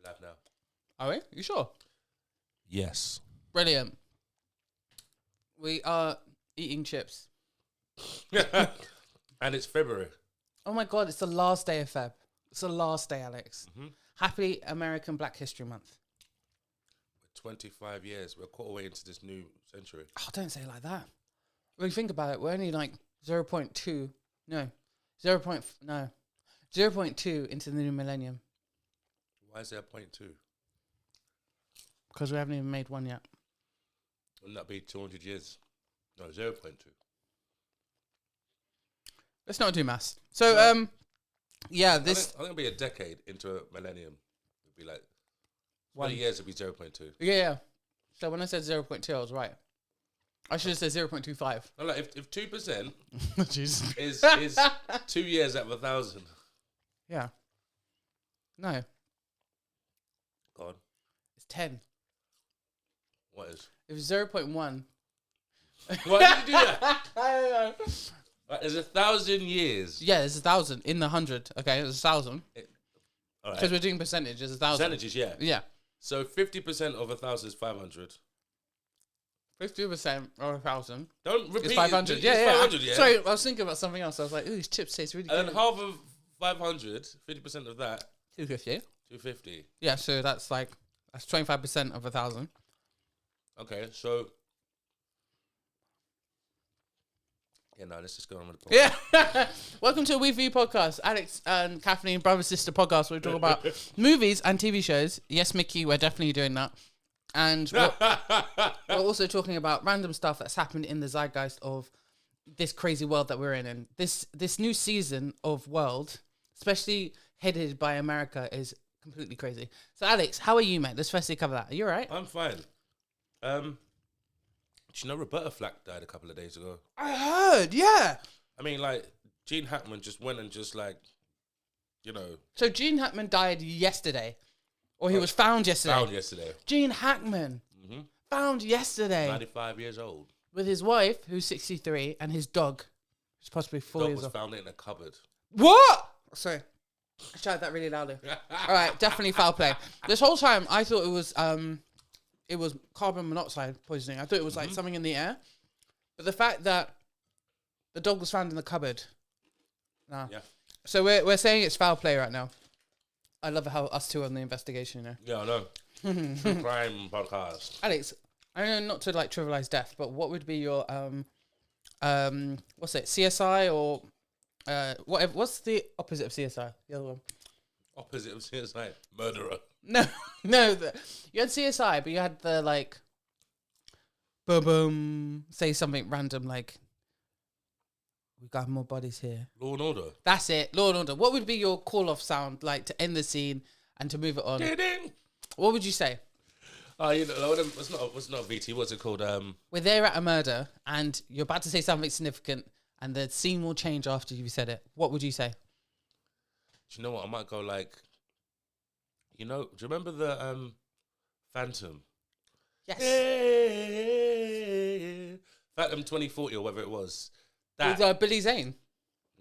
Live now. Are we? You sure? Yes. Brilliant. We are eating chips. And it's February. Oh my God, it's the last day of Feb. It's the last day, Alex. Mm-hmm. Happy American Black History Month. 25 years. We're a quarter way into this new century. Oh, don't say it like that. When you think about it, we're only like 0.2 into the new millennium. Why is there a 0.2? Because we haven't even made one yet. Wouldn't that be 200 years? No, 0.2. Let's not do maths. So, yeah, this... I think it'll be a decade into a millennium. It'd be like 20 One. years, it'd be 0.2. Yeah. So when I said 0.2, I was right. I should have said 0.25. No, like if 2% Jeez. is 2 years out of 1,000. Yeah. No, God, it's 10. what is? It was 0.1. Why did you do that? I don't know. Like, there's 1,000 years. Yeah, there's 1,000 in the 100. Okay, there's 1,000. All Because right. we're doing percentage, there's 1,000. Percentages, yeah. Yeah. So 50% of 1,000 is 500. 50% of 1,000 Don't repeat is 500. it. Yeah, It's yeah. 500, yeah. Sorry, I was thinking about something else. I was like, ooh, these chips taste really And good. then half of 500, 50% of that, 250. 250. Yeah, so that's 25% of 1,000. Okay, so... Yeah, no, let's just go on with the podcast. Yeah. Welcome to a Weviewd podcast. Alex and Kathleen, brother sister podcast. Where we talk about movies and TV shows. Yes, Mickey, we're definitely doing that. And we're also talking about random stuff that's happened in the zeitgeist of this crazy world that we're in. And this new season of World, especially headed by America, is completely crazy. So, Alex, how are you, mate? Let's firstly cover that. Are you all right? I'm fine. Do you know Roberta Flack died a couple of days ago? I heard, yeah. I mean, like, Gene Hackman just went and just, like, you know... So Gene Hackman died yesterday. Or he was found yesterday. Found yesterday. Gene Hackman. Found yesterday. 95 years old. With his wife, who's 63, and his dog, who's possibly 4 Dog years was old. found in a cupboard. What? Sorry. I shouted that really loudly. All right, definitely foul play. This whole time, I thought it was carbon monoxide poisoning. I thought it was like something in the air. But the fact that the dog was found in the cupboard. Nah. Yeah. So we're saying it's foul play right now. I love how us two are on the investigation, you know. Yeah, I know. True crime podcast. Alex, I know not to like trivialize death, but what would be your what's it? CSI or whatever? What's the opposite of CSI? The other one. Opposite of CSI. Murderer. No, you had CSI, but you had the like, boom, boom, say something random like, we got more bodies here. Law and Order. That's it, Law and Order. What would be your call-off sound like to end the scene and to move it on? Ding. What would you say? You know, it's not VT. What's it called? We're there at a murder, and you're about to say something significant, and the scene will change after you've said it. What would you say? Do you know what? I might go like, you know, do you remember the Phantom? Yes. Phantom 2040 or whatever it was. With Billy Zane.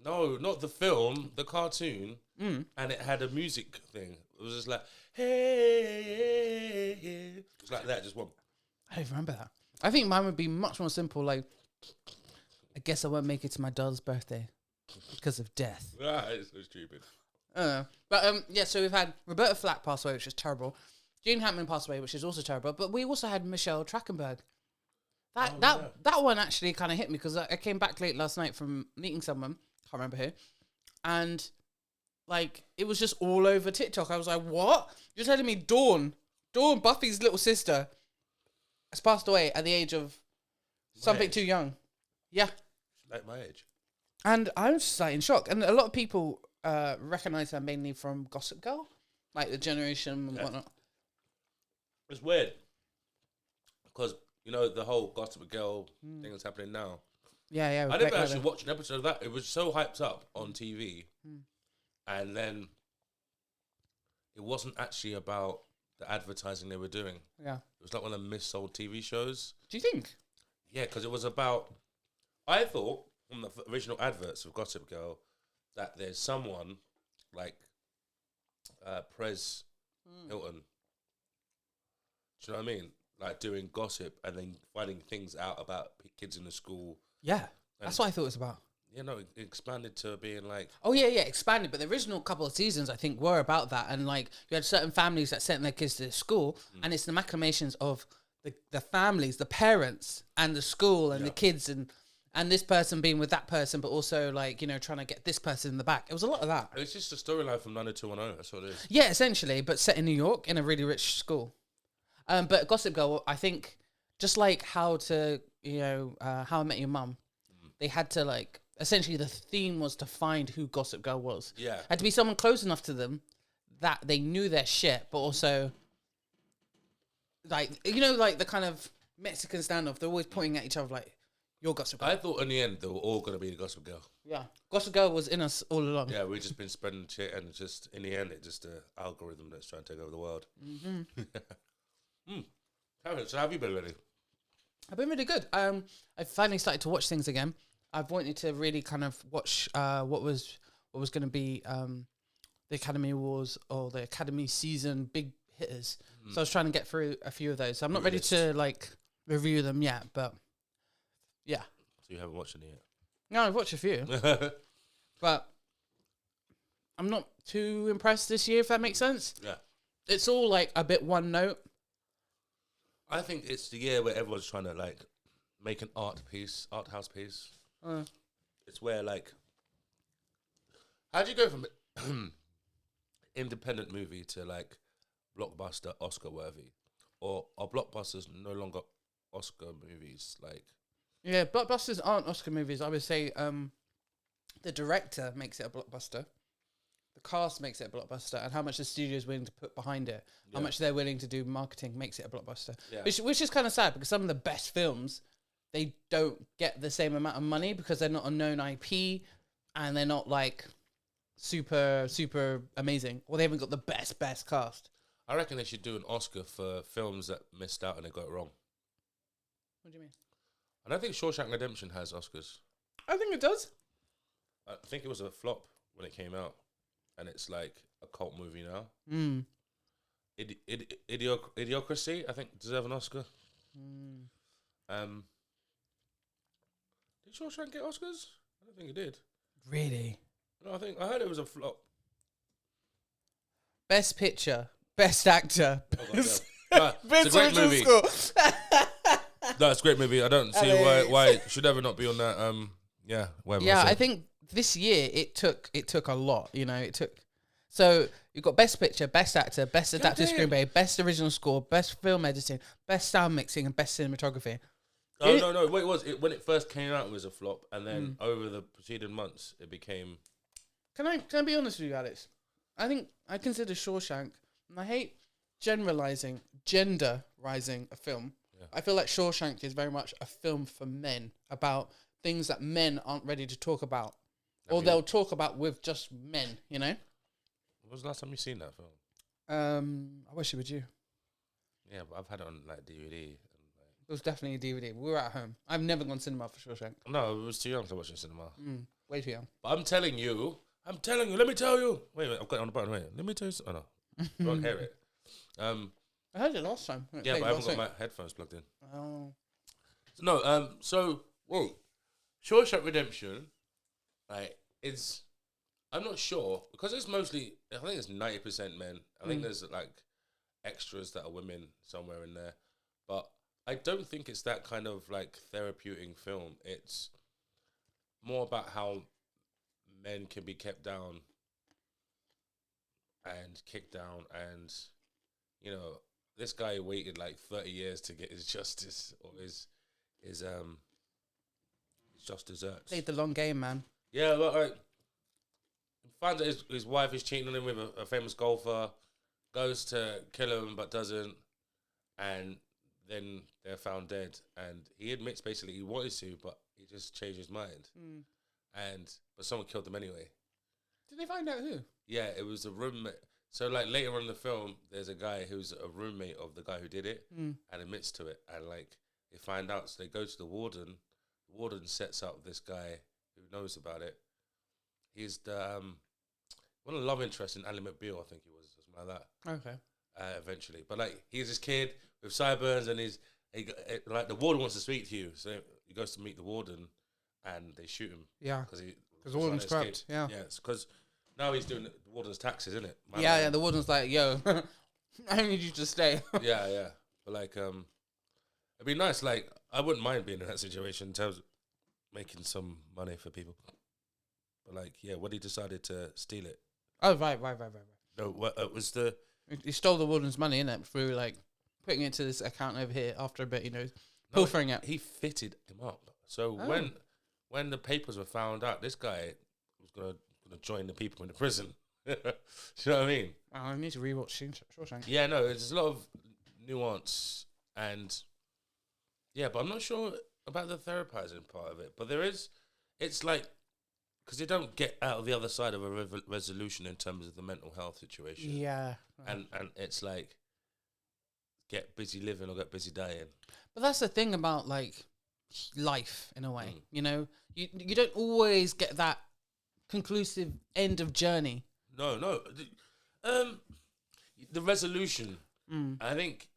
No, not the film, the cartoon. Mm. And it had a music thing. It was just like, hey. It was like that, just one. I don't remember that. I think mine would be much more simple. Like, I guess I won't make it to my daughter's birthday because of death. It's so stupid. But yeah, so we've had Roberta Flack pass away, which is terrible. Gene Hackman passed away, which is also terrible. But we also had Michelle Trachtenberg. That one actually kind of hit me because I came back late last night from meeting someone, can't remember who, and like it was just all over TikTok. I was like, "What? You're telling me Dawn, Buffy's little sister, has passed away at the age of something too young?" Yeah, Like my age. and I was just like in shock. And a lot of people recognize her mainly from Gossip Girl, like the generation and whatnot. It's weird because you know the whole Gossip Girl thing that's happening now. Yeah. I never actually watched an episode of that. It was so hyped up on TV, and then it wasn't actually about the advertising they were doing. Yeah. It was like one of the missold TV shows. Do you think? Yeah, because it was about. I thought from the original adverts of Gossip Girl that there's someone like Prez Hilton. Do you know what I mean? Like doing gossip and then finding things out about kids in the school. Yeah, that's what I thought it was about. You know, it expanded to being like... Oh, yeah, expanded. But the original couple of seasons, I think, were about that. And, like, you had certain families that sent their kids to school, and it's the machinations of the families, the parents, and the school, and the kids, and this person being with that person, but also, like, you know, trying to get this person in the back. It was a lot of that. It's just a storyline from 90210. That's what it is. Yeah, essentially, but set in New York in a really rich school. But Gossip Girl, I think, just like How I Met Your Mum, they had to, like... Essentially, the theme was to find who Gossip Girl was. Yeah. Had to be someone close enough to them that they knew their shit, but also, like, you know, like the kind of Mexican standoff. They're always pointing at each other like, you're Gossip Girl. I thought in the end they were all going to be the Gossip Girl. Yeah. Gossip Girl was in us all along. Yeah, we've just been spreading shit, and it's just, in the end, it's just an algorithm that's trying to take over the world. So how have you been, really? I've been really good. I finally started to watch things again. I've wanted to really kind of watch what was going to be the Academy Awards or the Academy season big hitters. So I was trying to get through a few of those. So I'm not ready to like review them yet, but yeah. So you haven't watched any yet? No, I've watched a few, but I'm not too impressed this year. If that makes sense. Yeah. It's all like a bit one note. I think it's the year where everyone's trying to like make an art house piece. It's where like, how do you go from independent movie to like blockbuster Oscar worthy, or are blockbusters no longer Oscar movies? Like, yeah, blockbusters aren't Oscar movies. I would say the director makes it a blockbuster, the cast makes it a blockbuster, and how much the studio is willing to put behind it, how much they're willing to do marketing makes it a blockbuster. Yeah. Which is kind of sad because some of the best films, they don't get the same amount of money because they're not a known IP and they're not like super, super amazing, or they haven't got the best cast. I reckon they should do an Oscar for films that missed out and they got it wrong. What do you mean? I don't think Shawshank Redemption has Oscars. I think it does. I think it was a flop when it came out, and it's like a cult movie now. Idiocracy, I think, deserve an Oscar. Did Shawshank get Oscars? I don't think it did. Really? No, I heard it was a flop. Best Picture, Best Actor. It's a great movie. No, it's a great movie. I don't see why it should ever not be on that. I think this year it took a lot. You know, So you've got Best Picture, Best Actor, Best Adapted Screenplay, Best Original Score, Best Film Editing, Best Sound Mixing, and Best Cinematography. No. Wait, when it first came out, it was a flop, and then over the preceding months, it became. Can I be honest with you, Alex? I think I consider Shawshank, and I hate genderizing a film. Yeah. I feel like Shawshank is very much a film for men about things that men aren't ready to talk about, or they'll talk about with just men. You know. When was the last time you seen that film? I wish it was you. Yeah, but I've had it on like DVD. It was definitely a DVD. We were at home. I've never gone cinema for Shawshank. No, it was too young to watch in cinema. Way too young. But I'm telling you, let me tell you. Wait, I've got it on the button. Wait, let me tell you. Oh, no. You won't hear it. I heard it last time. Yeah, but I haven't got my headphones plugged in. Oh. No, Shawshank Redemption, like, it's, I'm not sure, because it's mostly, I think it's 90% men. I think there's, like, extras that are women somewhere in there. But I don't think it's that kind of, like, therapeutic film. It's more about how men can be kept down and kicked down, and, you know, this guy waited like 30 years to get his justice, or his just desserts. Played the long game, man. Yeah, look, like, finds out his wife is cheating on him with a famous golfer, goes to kill him but doesn't, and then they're found dead. And he admits basically he wanted to, but he just changed his mind. But someone killed him anyway. Did they find out who? Yeah, it was a roommate. So, like, later on in the film, there's a guy who's a roommate of the guy who did it and admits to it. And, like, they find out, so they go to the warden. The warden sets up this guy who knows about it. He's the one of the love interests in Ally McBeal, I think he was, something like that. Okay. eventually. But like he's this kid with sideburns, and like the warden wants to speak to you, so he goes to meet the warden, and they shoot him. Yeah, because the warden's corrupt. Yeah, yeah, it's because now he's doing the warden's taxes, isn't it? Yeah. The warden's like, yo, I need you to stay. yeah. But like, it'd be nice. Like, I wouldn't mind being in that situation in terms of making some money for people. But like, yeah, when he decided to steal it. Oh, right. No, what was the? He stole the warden's money, innit? Through like putting it to this account over here. After a bit, pilfering it. He fitted him up. So Oh. when the papers were found out, this guy was gonna join the people in the prison. You know what I mean? Oh, I need to rewatch Shawshank. Yeah, no, there's a lot of nuance and yeah, but I'm not sure about the therapizing part of it. But there is, it's like, because they don't get out of the other side of a resolution in terms of the mental health situation. Yeah. And it's like, get busy living or get busy dying. But that's the thing about like life in a way. You don't always get that conclusive end of journey. No. The resolution. I think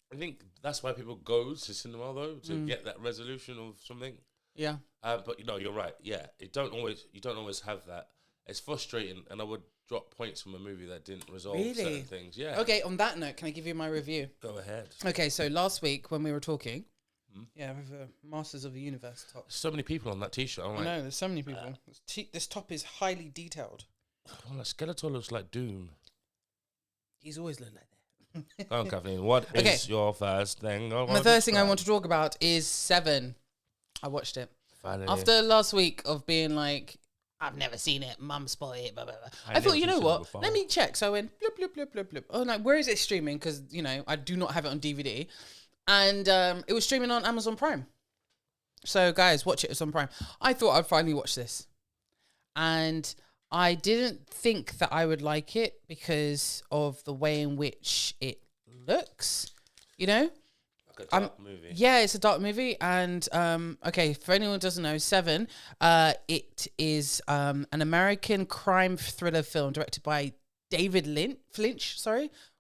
that's why people go to cinema though, to get that resolution of something. Yeah. But you're right. Yeah, you don't always have that. It's frustrating, and I would drop points from a movie that didn't resolve certain things. Yeah. Okay. On that note, can I give you my review? Go ahead. Okay. So last week when we were talking, with Masters of the Universe top. So many people on that T-shirt. I'm I like, know there's so many people. This top is highly detailed. oh, like Skeletor looks like Doom. He's always looked like that. Go on, Kathleen. What is your first thing? My first thing I want to talk about is Seven. I watched it. Finally. After last week of being like, I've never seen it, mum spoiled it, blah, blah, blah. I thought, you know what? Let me check. So I went, blip, blip, blip, blip, blip. Oh, like, where is it streaming? Because, I do not have it on DVD. And it was streaming on Amazon Prime. So, guys, watch it. It's on Prime. I thought I'd finally watch this. And I didn't think that I would like it because of the way in which it looks, Like a dark movie. Yeah, it's a dark movie. And, okay, for anyone who doesn't know, Seven, it is an American crime thriller film directed by David Finch,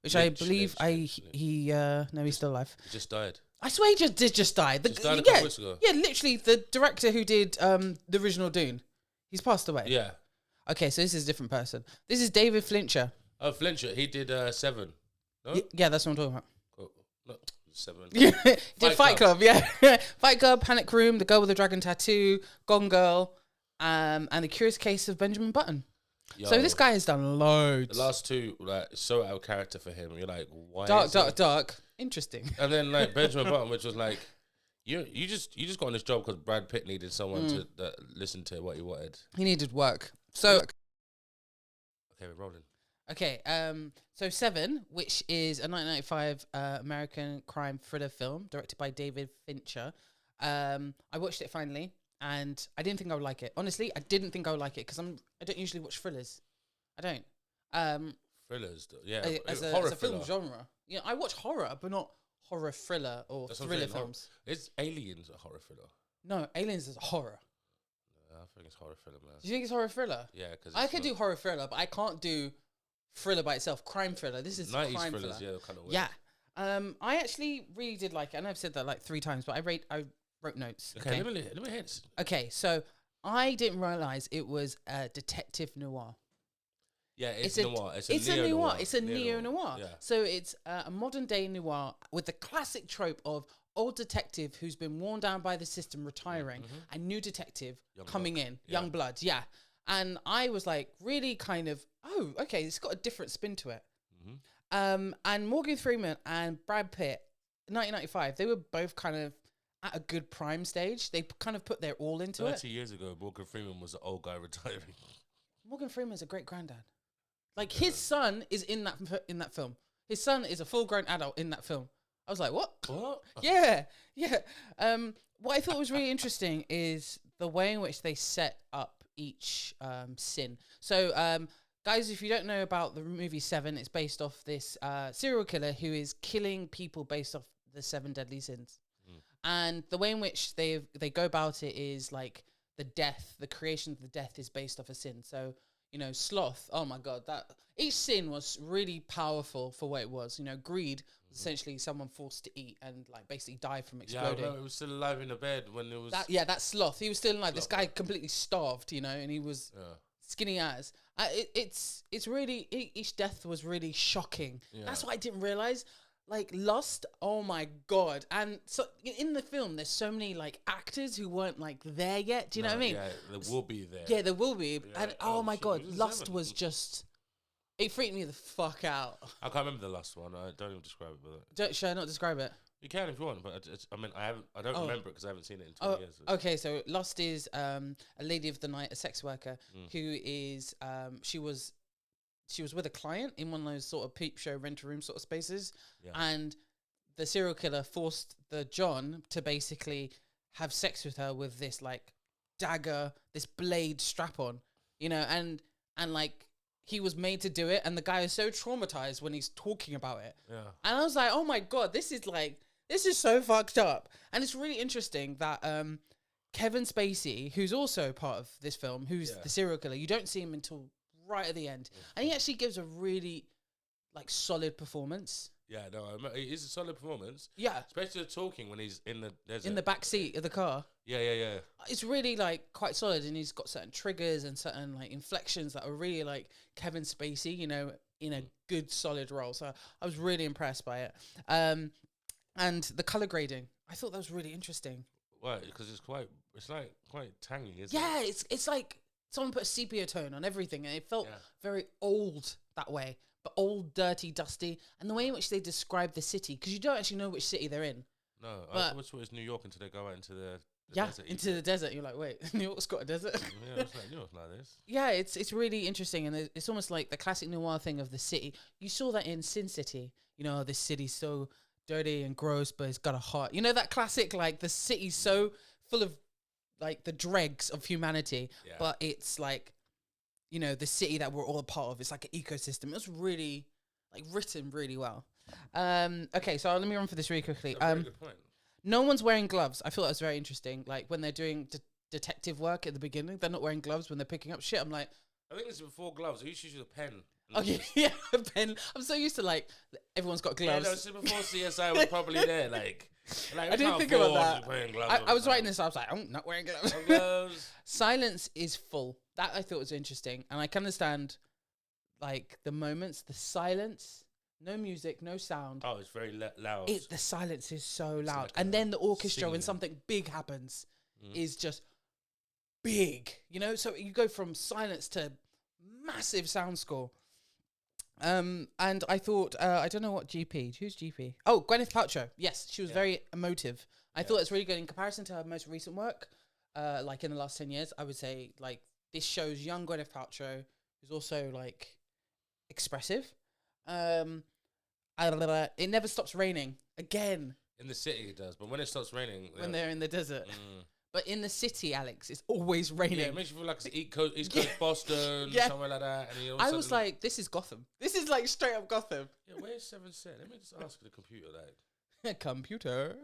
which I believe he's still alive. He just died. I swear he just died. Just died a couple weeks ago. Yeah, literally the director who did the original Dune. He's passed away. Yeah. Okay, so this is a different person. This is David Fincher. Oh, Fincher. He did Seven. No? Yeah, that's what I'm talking about. Cool. No, Seven. Yeah, did Fight Club, yeah. Fight Club, Panic Room, The Girl with the Dragon Tattoo, Gone Girl, and The Curious Case of Benjamin Button. Yo, so this guy has done loads. The last two, like, so out of character for him. You're like, why? Dark. Interesting. And then like Benjamin Button, which was like, you just got on this job because Brad Pitt needed someone to listen to what he wanted. He needed work. So okay, we're rolling. Okay, so Seven, which is a 1995 American crime thriller film directed by David Fincher. I watched it finally, and I didn't think I would like it. Honestly, I didn't think I would like it because I don't usually watch thrillers. I don't. Thrillers, yeah. As a film genre. Yeah, I watch horror, but not horror thriller or thriller films. Is Aliens a horror thriller? No, Aliens is a horror. I think it's horror thriller, man. Do you think it's horror thriller? Yeah, because I can do horror thriller, but I can't do thriller by itself. Crime thriller. This is 90s crime thrillers, thriller. yeah, kind of weird. Yeah. I actually really did like it. I know I've said that like 3 times, but I wrote notes. Okay, let me hear this. Okay, so I didn't realize it was a detective noir. Yeah, it's noir. It's a noir. It's a neo-noir. Yeah. So it's a modern day noir with the classic trope of old detective who's been worn down by the system retiring and new detective coming in, young blood. Yeah. And I was like really kind of, oh, okay, it's got a different spin to it. And Morgan Freeman and Brad Pitt, 1995, they were both kind of at a good prime stage. They kind of put their all into 30 years ago, Morgan Freeman was an old guy retiring. Morgan Freeman's a great granddad. Like his son is in that film. His son is a full-grown adult in that film. I was like, what? What? Yeah. What I thought was really interesting is the way in which they set up each sin. So, guys, if you don't know about the movie Seven, it's based off this serial killer who is killing people based off the 7 deadly sins. And the way in which they go about it is like the creation of the death is based off a sin. So sloth. Oh my God, that each scene was really powerful for what it was. Greed was essentially someone forced to eat and like basically die from exploding. Yeah, I remember it was still alive in the bed when it was. That sloth. He was still alive. This guy completely starved, and he was skinny as. It's really each death was really shocking. Yeah. That's what I didn't realize. Like Lost, oh my God. And so in the film, there's so many like actors who weren't like there yet. Do you know what I mean? Yeah, there will be there. Yeah, there will be. Yeah. And oh my God, Lost was just, it freaked me the fuck out. I can't remember the last one. I don't even describe it. But should I not describe it? You can if you want, but I don't remember it because I haven't seen it in 20 years. Okay, so Lost is a lady of the night, a sex worker who is, she was with a client in one of those sort of peep show rent-a-room sort of spaces. Yeah. And the serial killer forced the John to basically have sex with her with this like dagger, this blade strap on, and like he was made to do it. And the guy is so traumatized when he's talking about it. Yeah. And I was like, oh my God, this is so fucked up. And it's really interesting that Kevin Spacey, who's also part of this film, who's the serial killer, you don't see him until right at the end, and he actually gives a really like solid performance. Yeah, no, it is a solid performance. Yeah, especially the talking when he's in the desert, in the back seat of the car. Yeah. It's really like quite solid, and he's got certain triggers and certain like inflections that are really like Kevin Spacey, in a good solid role. So I was really impressed by it. And the color grading, I thought that was really interesting. Why? Because it's quite tangy, isn't it? Yeah, it's like someone put a sepia tone on everything, and it felt very old that way, but old, dirty, dusty. And the way in which they describe the city, because you don't actually know which city they're in. No, I always thought it's New York until they go out into the desert. Into the desert. You're like, wait, New York's got a desert? Yeah, it's like New York's like this. Yeah, it's really interesting, and it's almost like the classic noir thing of the city. You saw that in Sin City. This city's so dirty and gross, but it's got a heart. That classic, like, the city's so full of like the dregs of humanity, but it's like, the city that we're all a part of. It's like an ecosystem. It was really like written really well. Okay, so let me run for this really quickly. Very good point. No one's wearing gloves. I thought that was very interesting. Like when they're doing detective work at the beginning, they're not wearing gloves when they're picking up shit. I'm like, I think it's before gloves. I used to use a pen. Okay, yeah, a pen. I'm so used to like everyone's got gloves. Yeah, no, so before CSI was probably there. Like I didn't think about that. I was writing this. I was like, I'm not wearing gloves. No gloves. Silence is full. That I thought was interesting, and I can understand like the moments, the silence, no music, no sound. Oh, it's very loud. The silence is so loud, like and then the orchestra when something big happens is just big. So you go from silence to massive sound score. And I thought, I don't know what GP. Who's GP? Oh, Gwyneth Paltrow. Yes, she was very emotive. I thought it's really good in comparison to her most recent work. Like in the last 10 years, I would say like this shows young Gwyneth Paltrow, who's also like expressive. It never stops raining again. In the city, it does, but when it stops raining, when they're in the desert. But in the city, Alex, it's always raining. Yeah, it makes you feel like it's East Coast Boston, somewhere like that. And I was like, this is Gotham. This is like straight up Gotham. Yeah, where's 7 set? Let me just ask the computer that. Computer.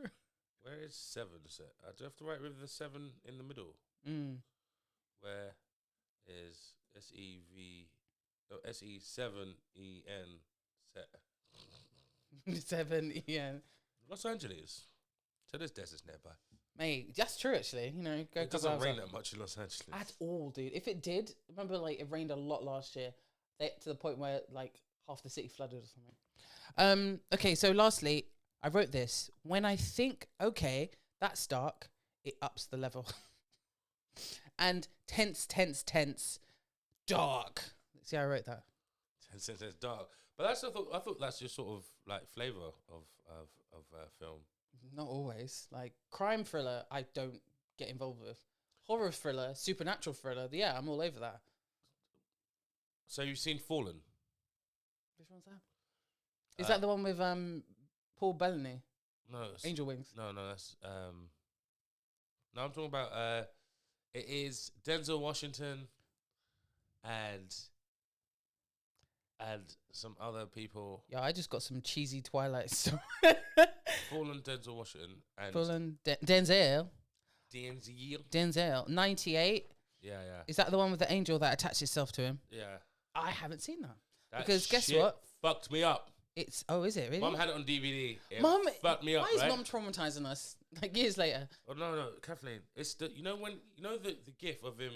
Where is 7 set? I do have to write with the 7 in the middle. Where is SE7EN set? 7EN. Los Angeles. So there's deserts nearby. Mate, that's true actually. It doesn't rain that much in Los Angeles. At all, dude. If it did, remember like it rained a lot last year, to the point where like half the city flooded or something. Okay, so lastly, I wrote this. When I think, okay, that's dark, it ups the level. And tense, dark. See how I wrote that? Tense, dark. But I thought that's just sort of like flavour of film. Not always. Like crime thriller, I don't get involved with. Horror thriller, supernatural thriller, yeah, I'm all over that. So you've seen Fallen? Which one's that? Is that the one with Paul Bettany? No, Angel Wings. No, that's no. I'm talking about. It is Denzel Washington and some other people. Yeah, I just got some cheesy Twilight story. Fallen, Denzel Washington and Fallen Denzel. 98. Yeah, Yeah. Is that the one with the angel that attached itself to him? Yeah. I haven't seen that. That Because guess shit what? fucked me up. Is it really? Mum had it on DVD. It Mum, fucked me up. why is right? Mum traumatizing us like years later? Oh no, Kathleen. It's the the gif of him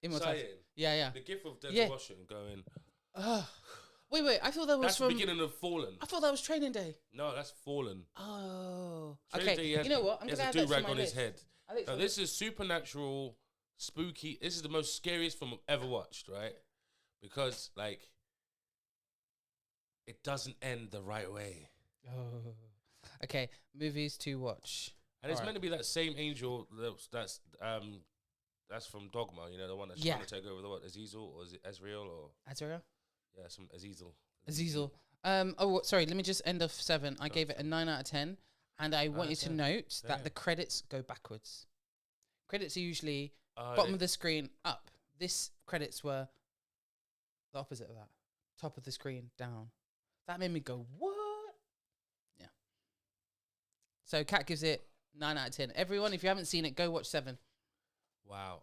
Immortalized. saying Yeah. the gif of Denzel Washington going. Wait. I thought that was That's the from. beginning of Fallen. I thought that was Training Day. No, that's Fallen. Oh, Training okay. Day, You know what? I'm he has gonna a add that to do-rag my on list. his head. Now, this is supernatural, spooky. This is the most scariest film I've ever watched, right? Because like, it doesn't end the right way. Oh. Okay, movies to watch. And it's meant to be that same angel that's from Dogma, you know, the one that's trying to take over the world. Azazel, or is it Ezreal, or Azrael? yeah, some Azazel. Sorry, let me just end off 7. I gave it a 9 out of 10. And I want you to note that the credits go backwards. Credits are usually bottom of the screen up. This credits were the opposite of that. Top of the screen down. That made me go, what? Yeah. So Kat gives it 9 out of 10. Everyone, if you haven't seen it, go watch 7. Wow,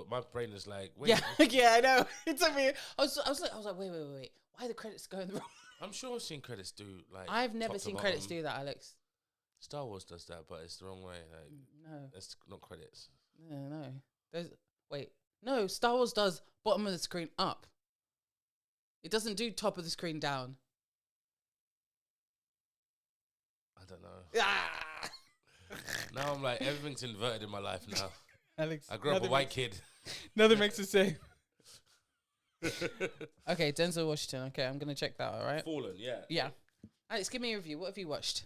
my brain is like, wait. Yeah, I know. It took me. I was like, wait. Why are the credits going the wrong? I'm sure I've seen credits do like. I've never seen credits do that, Alex. Star Wars does that, but it's the wrong way. Like, no, it's not credits. No. No. Star Wars does bottom of the screen up. It doesn't do top of the screen down. I don't know. Now I'm like, everything's inverted in my life now. Alex, I grew up a white kid. Nothing makes the same. Okay, Denzel Washington. Okay, I'm gonna check that out. Right. Fallen, yeah. Yeah. Alex, give me a review. What have you watched?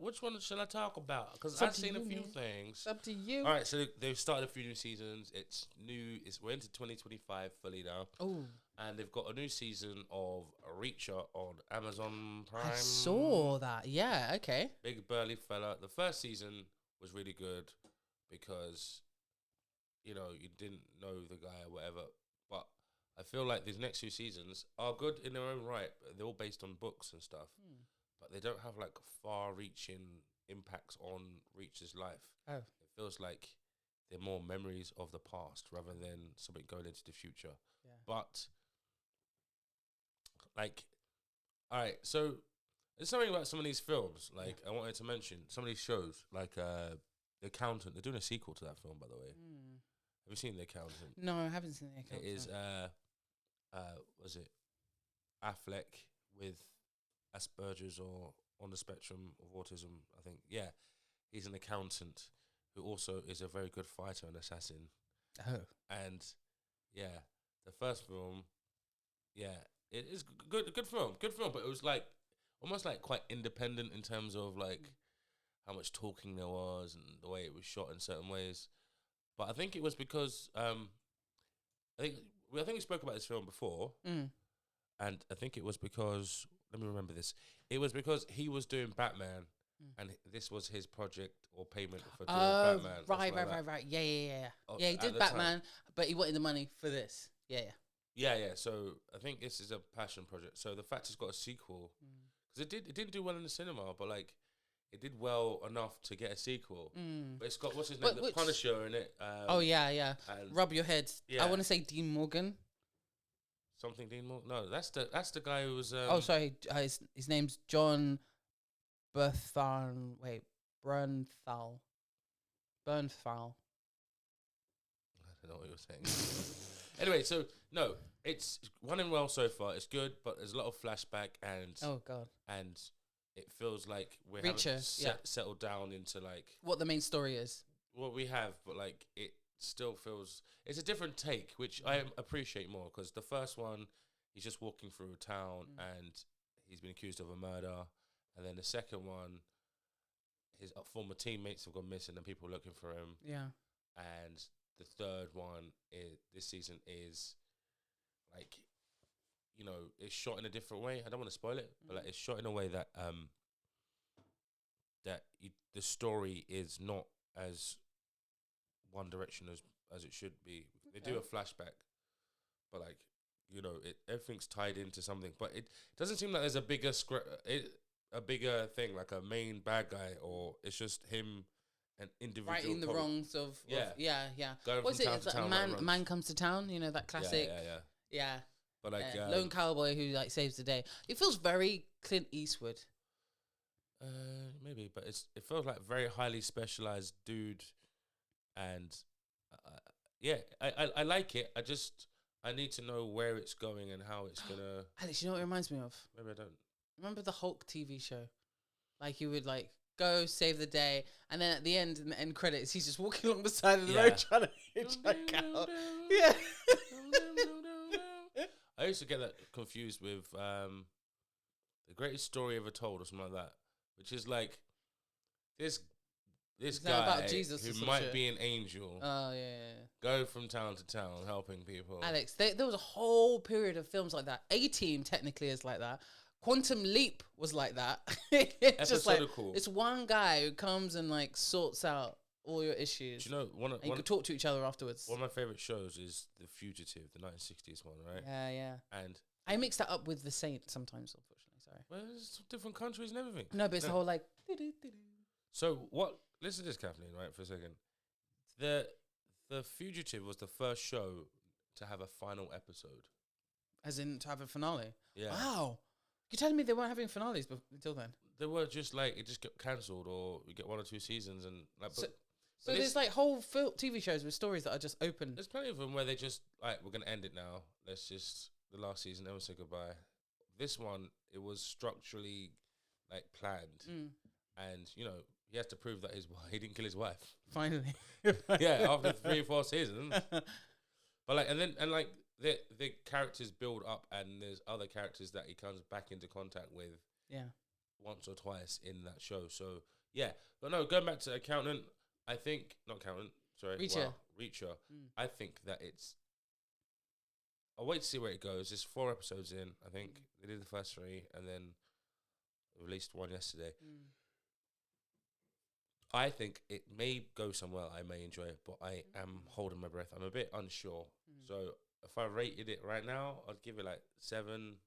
Which one shall I talk about? Because I've seen a few things. It's up to you. All right, so they've started a few new seasons. It's new. We're into 2025 fully now. Oh. And they've got a new season of Reacher on Amazon Prime. I saw that. Yeah. Okay. Big burly fella. The first season was really good because, you didn't know the guy or whatever. But I feel like these next 2 seasons are good in their own right. They're all based on books and stuff. But they don't have like far-reaching impacts on Reacher's life. Oh. It feels like they're more memories of the past rather than something going into the future. Yeah. But like, all right, so there's something about some of these films. Like, I wanted to mention some of these shows, like The Accountant. They're doing a sequel to that film, by the way. Have you seen The Accountant? No, I haven't seen The Accountant. It is, was it Affleck with Asperger's or on the spectrum of autism, I think. Yeah, he's an accountant who also is a very good fighter and assassin. Oh. And yeah, the first film, yeah, it is good film, but it was like almost like quite independent in terms of like how much talking there was and the way it was shot in certain ways. But I think it was because I think we spoke about this film before, and I think it was because, let me remember this. It was because he was doing Batman, and this was his project or payment for doing Batman. Right. Yeah. Yeah, he did Batman, but he wanted the money for this. Yeah. So I think this is a passion project. So the fact it's got a sequel, because it didn't do well in the cinema, but like it did well enough to get a sequel. But it's got, what's his name, the Punisher in it. Yeah. Rub your head. Yeah. I want to say Dean Morgan. Something Dean Morgan? No, that's the guy who was. Sorry. His name's John Bernthal. Wait, Bernthal. I don't know what you were saying. Anyway, so no, it's running well so far. It's good, but there's a lot of flashback and oh god, and it feels like we Reacher, haven't settled down into like what the main story is. What we have, but like it still feels it's a different take, which I appreciate more because the first one he's just walking through a town and he's been accused of a murder, and then the second one his former teammates have gone missing and people are looking for him. Yeah, and the third one this season is like, it's shot in a different way. I don't want to spoil it, but like it's shot in a way that the story is not as one direction as it should be. They do a flashback, but like everything's tied into something. But it doesn't seem like there's a bigger thing, like a main bad guy, or it's just him an individual righting the wrongs of yeah. Going What's from it? town It's to like town, a man comes to town. You know that classic. Yeah. But like lone cowboy who like saves the day. It feels very Clint Eastwood. Maybe, but it feels like very highly specialized dude, and I like it. I need to know where it's going and how it's gonna. Alex, you know what it reminds me of? Maybe I don't. Remember the Hulk TV show? Like he would like go save the day, and then at the end, in the end credits, he's just walking along the side of the road trying to hitchhike out. Yeah. I used to get that confused with The Greatest Story Ever Told or something like that, which is like this guy about Jesus who might be an angel. Oh yeah. Go from town to town helping people. Alex, there was a whole period of films like that. A-Team technically is like that. Quantum Leap was like that. It's just like it's one guy who comes and like sorts out all your issues. Do you know you could talk to each other afterwards. One of my favorite shows is The Fugitive, the 1960s one, right? Yeah. And I mix that up with The Saint sometimes, unfortunately. Sorry. Well, it's different countries and everything. No, but it's the whole like. So what? Listen to this, Kathleen, right, for a second. The Fugitive was the first show to have a final episode. As in to have a finale? Yeah. Wow. You're telling me they weren't having finales until then? They were just like, it just got cancelled or we get 1 or 2 seasons and like. So there's like whole TV shows with stories that are just open. There's plenty of them where they just, like, we're going to end it now. Let's just, the last season, everyone say goodbye. This one, it was structurally like planned. And, you know, he has to prove that he didn't kill his wife. Finally. Yeah, after 3 or 4 seasons. But like, and the characters build up, and there's other characters that he comes back into contact with. Yeah. Once or twice in that show. So yeah, but no, going back to Accountant, I think not Accountant. Sorry, Reacher. I think that I'll wait to see where it goes. There's 4 episodes in. I think they did the first 3 and then released 1 yesterday. I think it may go somewhere I may enjoy it, but I am holding my breath. I'm a bit unsure. So if I rated it right now, I'd give it like 7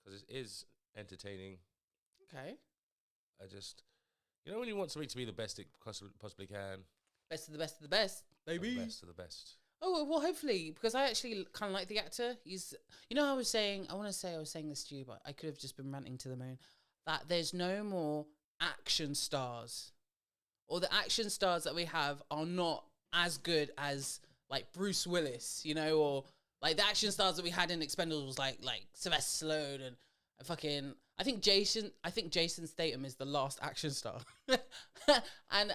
because it is entertaining. Okay. I just, you know, when you want something to be the best it possibly can. Best of the best of the best, baby. The best of the best. Oh, well, hopefully, because I actually kind of like the actor. He's, you know, I was saying this to you, but I could have just been ranting to the moon, that there's no more action stars. Or the action stars that we have are not as good as, like, Bruce Willis, you know, or, like, the action stars that we had in Expendables was, like Sylvester Stallone and fucking... I think Jason Statham is the last action star. and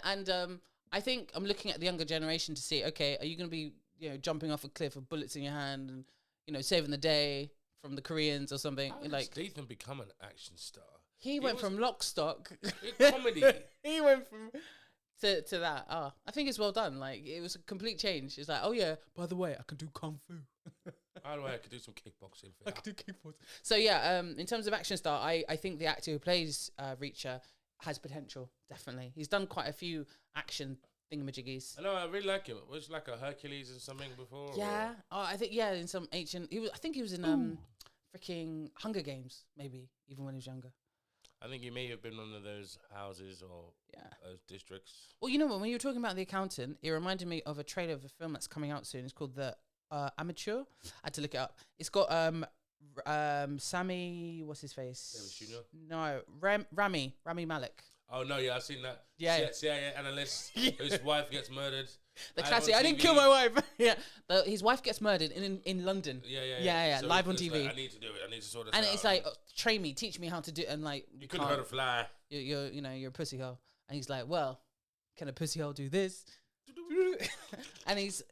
I think I'm looking at the younger generation to see, okay, are you going to be, you know, jumping off a cliff with bullets in your hand and, you know, saving the day from the Koreans or something? How did Statham become an action star? He went from Lock, Stock. Comedy. He went from... To that. I think it's well done. Like, it was a complete change. It's like, oh yeah, by the way, I can do kung fu. By the way, I could do some kickboxing. I could do kickboxing. So yeah, in terms of action star, I think the actor who plays Reacher has potential. Definitely, he's done quite a few action thingamajiggies. I know, I really like him. Was like a Hercules or something before? Yeah, I think in some ancient. I think he was in freaking Hunger Games, maybe even when he was younger. I think he may have been one of those houses or those districts. Well, you know what? When you were talking about The Accountant, it reminded me of a trailer of a film that's coming out soon. It's called The Amatur. I had to look it up. It's got Sammy, what's his face? Davis Jr.? No, Rami Malek. Oh, no, yeah, I've seen that. Yeah. CIA analyst whose wife gets murdered. The classic, I didn't kill my wife. Yeah. His wife gets murdered in London. Yeah. So live on TV. Like, I need to do it. I need to sort this out. out. And it's like, train me, teach me how to do it. And like, you couldn't hurt a fly. You're a pussy hole. And he's like, well, can a pussy hole do this? And he's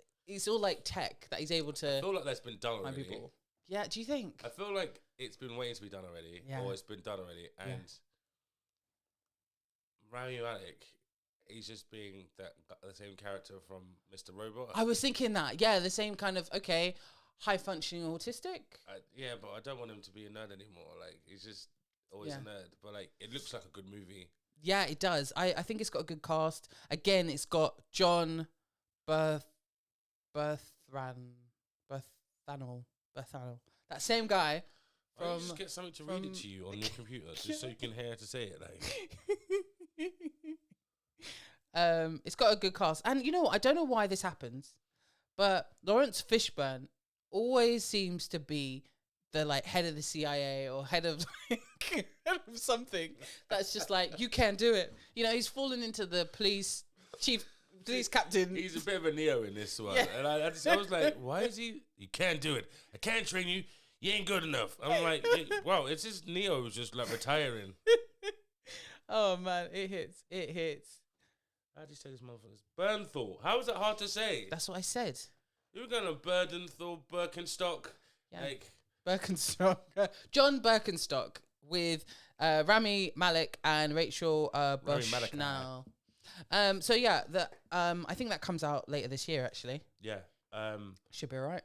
all like tech that he's able to. I feel like that's been done already. People. Yeah, do you think? I feel like it's been waiting to be done already. Yeah. Or it's been done already. And Rami Malek, he's just being the same character from Mr. Robot. I was thinking that. Yeah, the same kind of, high functioning autistic. Yeah, but I don't want him to be a nerd anymore. Like, he's just always a nerd. But like, it looks like a good movie. Yeah, it does. I think it's got a good cast. Again, it's got John Berthanel. That same guy. Why don't you just get something to read it to you on your computer, just so you can hear how to say it. Like, It's got a good cast, and you know what? I don't know why this happens, but Lawrence Fishburne always seems to be the like head of the CIA or head of like, head of something that's just like, you can't do it. You know, he's fallen into the police captain. He's a bit of a Neo in this one, and I was like, why is he? You can't do it. I can't train you. You ain't good enough. I'm like, wow, it's just Neo just like retiring. Oh man, it hits. It hits. How do you say this motherfucker's Bernthal? How is it hard to say? That's what I said. You were going to Burdenthal, Birkenstock, like Birkenstock. John Birkenstock with Rami Malek and Rachel Bushnell. So yeah, I think that comes out later this year. Actually, yeah, should be alright.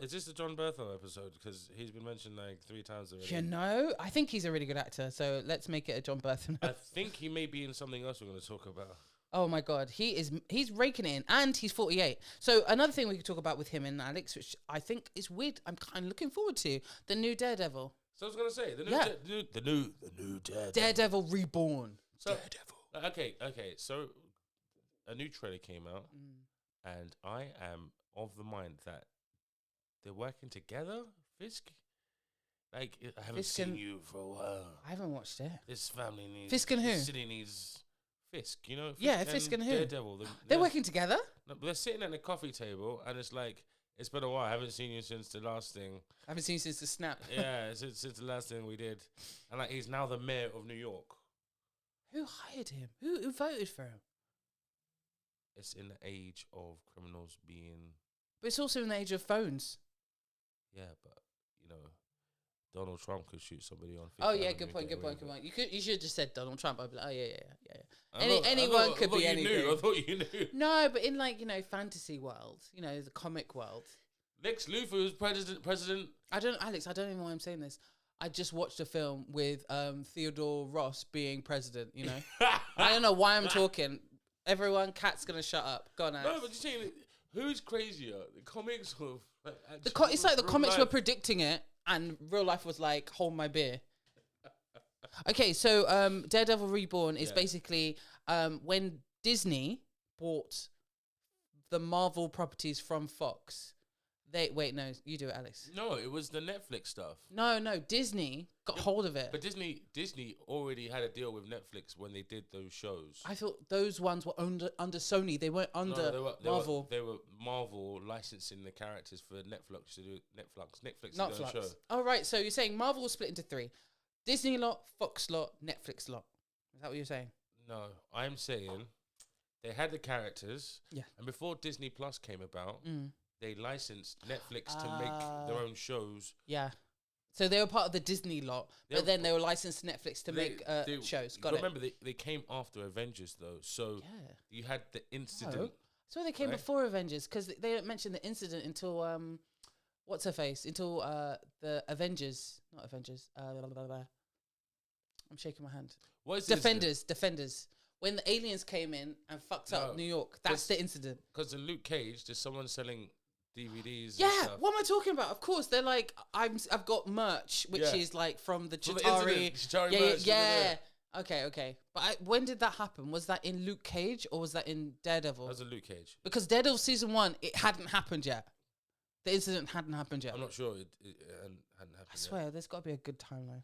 Is this the John Berthel episode? Because he's been mentioned like 3 times already. You know, I think he's a really good actor. So let's make it a John Berthel. I think he may be in something else we're going to talk about. Oh my God, he's raking it in, and he's 48. So another thing we could talk about with him and Alex, which I think is weird, I'm kind of looking forward to, the new Daredevil. So I was going to say, the new Daredevil. Daredevil Reborn. So, Daredevil. Okay. So a new trailer came out, and I am of the mind that they're working together, Fisk. Like, I haven't seen you for a while. I haven't watched it. This family needs... Fisk and who? This city needs Fisk, you know? Fisk and who? Daredevil. They're working together? No, they're sitting at a coffee table, and it's like, it's been a while. I haven't seen you since the last thing. I haven't seen you since the snap. Yeah, since the last thing we did. And like, he's now the mayor of New York. Who hired him? Who voted for him? It's in the age of criminals being... But it's also in the age of phones. Yeah, but, you know, Donald Trump could shoot somebody on. Oh yeah, good point. You should have just said Donald Trump. I'd be like, oh yeah. Anyone could be anything. I thought you knew. No, but in like, you know, fantasy world, you know, the comic world. Lex Luthor was president. Alex, I don't even know why I'm saying this. I just watched a film with Theodore Ross being president, you know. I don't know why I'm talking. Everyone, Cat's gonna shut up. Go on, Alex. No, but you're saying, who's crazier? The comics or it's like the comics were predicting it, and real life was like, hold my beer. Okay, so Daredevil Reborn is basically when Disney bought the Marvel properties from Fox. No, you do it, Alex. No, it was the Netflix stuff. No, Disney got hold of it. But Disney already had a deal with Netflix when they did those shows. I thought those ones were under Sony. They weren't under Marvel. They were Marvel licensing the characters for Netflix to do Netflix to do a show. Oh, right. So you're saying Marvel was split into 3. Disney lot, Fox lot, Netflix lot. Is that what you're saying? No, I'm saying they had the characters. Yeah. And before Disney Plus came about... They licensed Netflix to make their own shows. Yeah. So they were part of the Disney lot, but then they were licensed to Netflix to make shows. Got it. Remember, they came after Avengers, though. So you had the incident. No. So they came before Avengers, because they don't mention the incident until, what's her face? Until the Avengers. Not Avengers. I'm shaking my hand. What is Defenders. When the aliens came in and fucked up New York. That's the incident. Because in Luke Cage, there's someone selling... DVDs. Yeah, and stuff. what am I talking about? Of course, they're like, I've got merch, which is like from the Chitauri. Merch. Yeah. Okay. But when did that happen? Was that in Luke Cage or was that in Daredevil? That was in Luke Cage. Because Daredevil season 1, it hadn't happened yet. The incident hadn't happened yet. I'm not sure it hadn't happened. I swear, there's got to be a good timeline.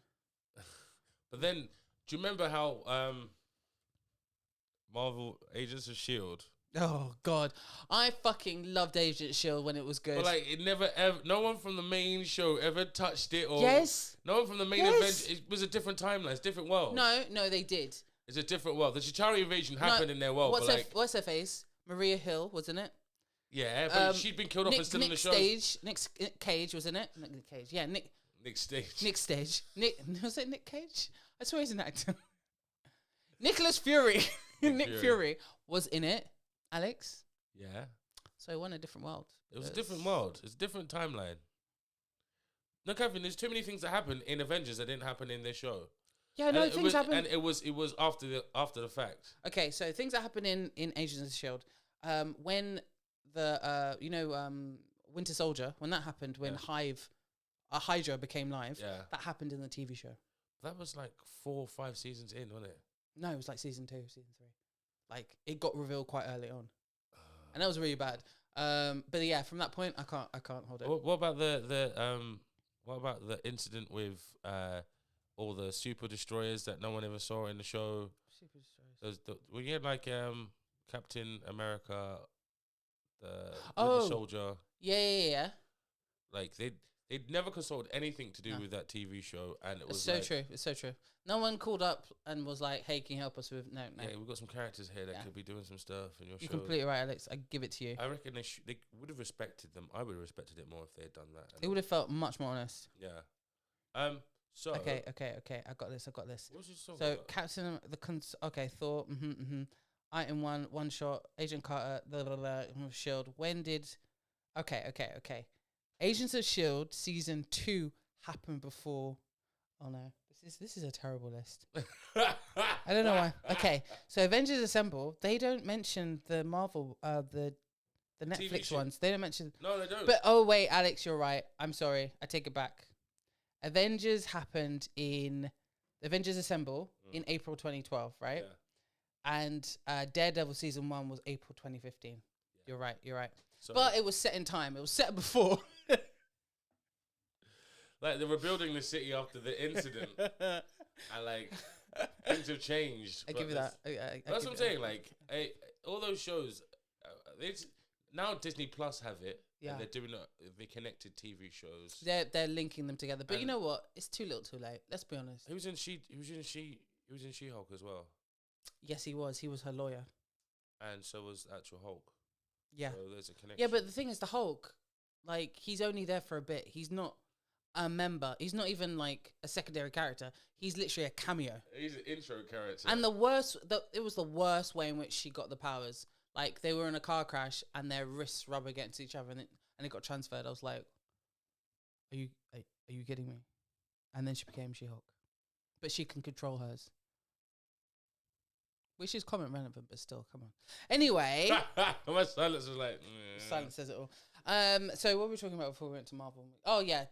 But then, do you remember how Marvel Agents of S.H.I.E.L.D. Oh God, I fucking loved Agent Shield when it was good. But like, it never ever. No one from the main show ever touched it. Or no one from the main event. It was a different timeline. It's a different world. No, they did. It's a different world. The Chitauri invasion happened in their world. What's her face? Maria Hill, wasn't it? Yeah, but she'd been killed off and still in the show. Nick Cage, wasn't it? Nick Cage. Yeah, Nick Stage. Was it Nick Cage? I swear he's an actor. Nicholas Fury. Nick Fury was in it. Alex? Yeah. So it won a different world. It was a different world. It's a different timeline. No, Kevin, there's too many things that happened in Avengers that didn't happen in this show. Yeah, no, things happen. And it was after the fact. Okay, so things that happen in Agents of S.H.I.E.L.D. When the Winter Soldier, when that happened, when Hydra became live, that happened in the TV show. That was like 4 or 5 seasons in, wasn't it? No, it was like season 2, season 3. Like it got revealed quite early on, and that was really bad. But yeah, from that point, I can't hold it. What about what about the incident with all the super destroyers that no one ever saw in the show? Super destroyers. We had like Captain America, the Oh. Winter Soldier. Yeah. Like they'd never consulted anything to do with that TV show, and it was so true. It's so true. No one called up and was like, "Hey, can you help us with?" No. Yeah, we've got some characters here that could be doing some stuff in your show. You're completely right, Alex. I give it to you. I reckon they would have respected them. I would have respected it more if they had done that. It would have felt much more honest. Yeah. So okay. I got this. What's your song? So about? Captain Thor. Item one shot. Agent Carter. Shield. When did? Okay. Agents of Shield season 2 happened before. Oh no, this is a terrible list. I don't know why. Okay, so Avengers Assemble. They don't mention the Marvel, the Netflix ones. They don't mention. No, they don't. But oh wait, Alex, you're right. I'm sorry. I take it back. Avengers happened in Avengers Assemble in April 2012, right? Yeah. And Daredevil season 1 was April 2015. Yeah. You're right. So, but it was set in time. It was set before. Like they were building the city after the incident, and like things have changed. I give you that. That's what I'm saying. Like all those shows, now Disney Plus have it. Yeah, and they're doing the connected TV shows. They're linking them together. But you know what? It's too little, too late. Let's be honest. He was in She-Hulk as well. Yes, he was. He was her lawyer. And so was actual Hulk. Yeah. So there's a connection. Yeah, but the thing is, the Hulk, like, he's only there for a bit. He's not a member. He's not even, like, a secondary character. He's literally a cameo. He's an intro character. And it was the worst way in which she got the powers. Like, they were in a car crash and their wrists rub against each other and it got transferred. I was like, are you kidding me? And then she became She-Hulk. But she can control hers. Which is comment relevant, but still, come on. Anyway. My silence was like... Silence says it all. So what were we talking about before we went to Marvel? Oh, yeah.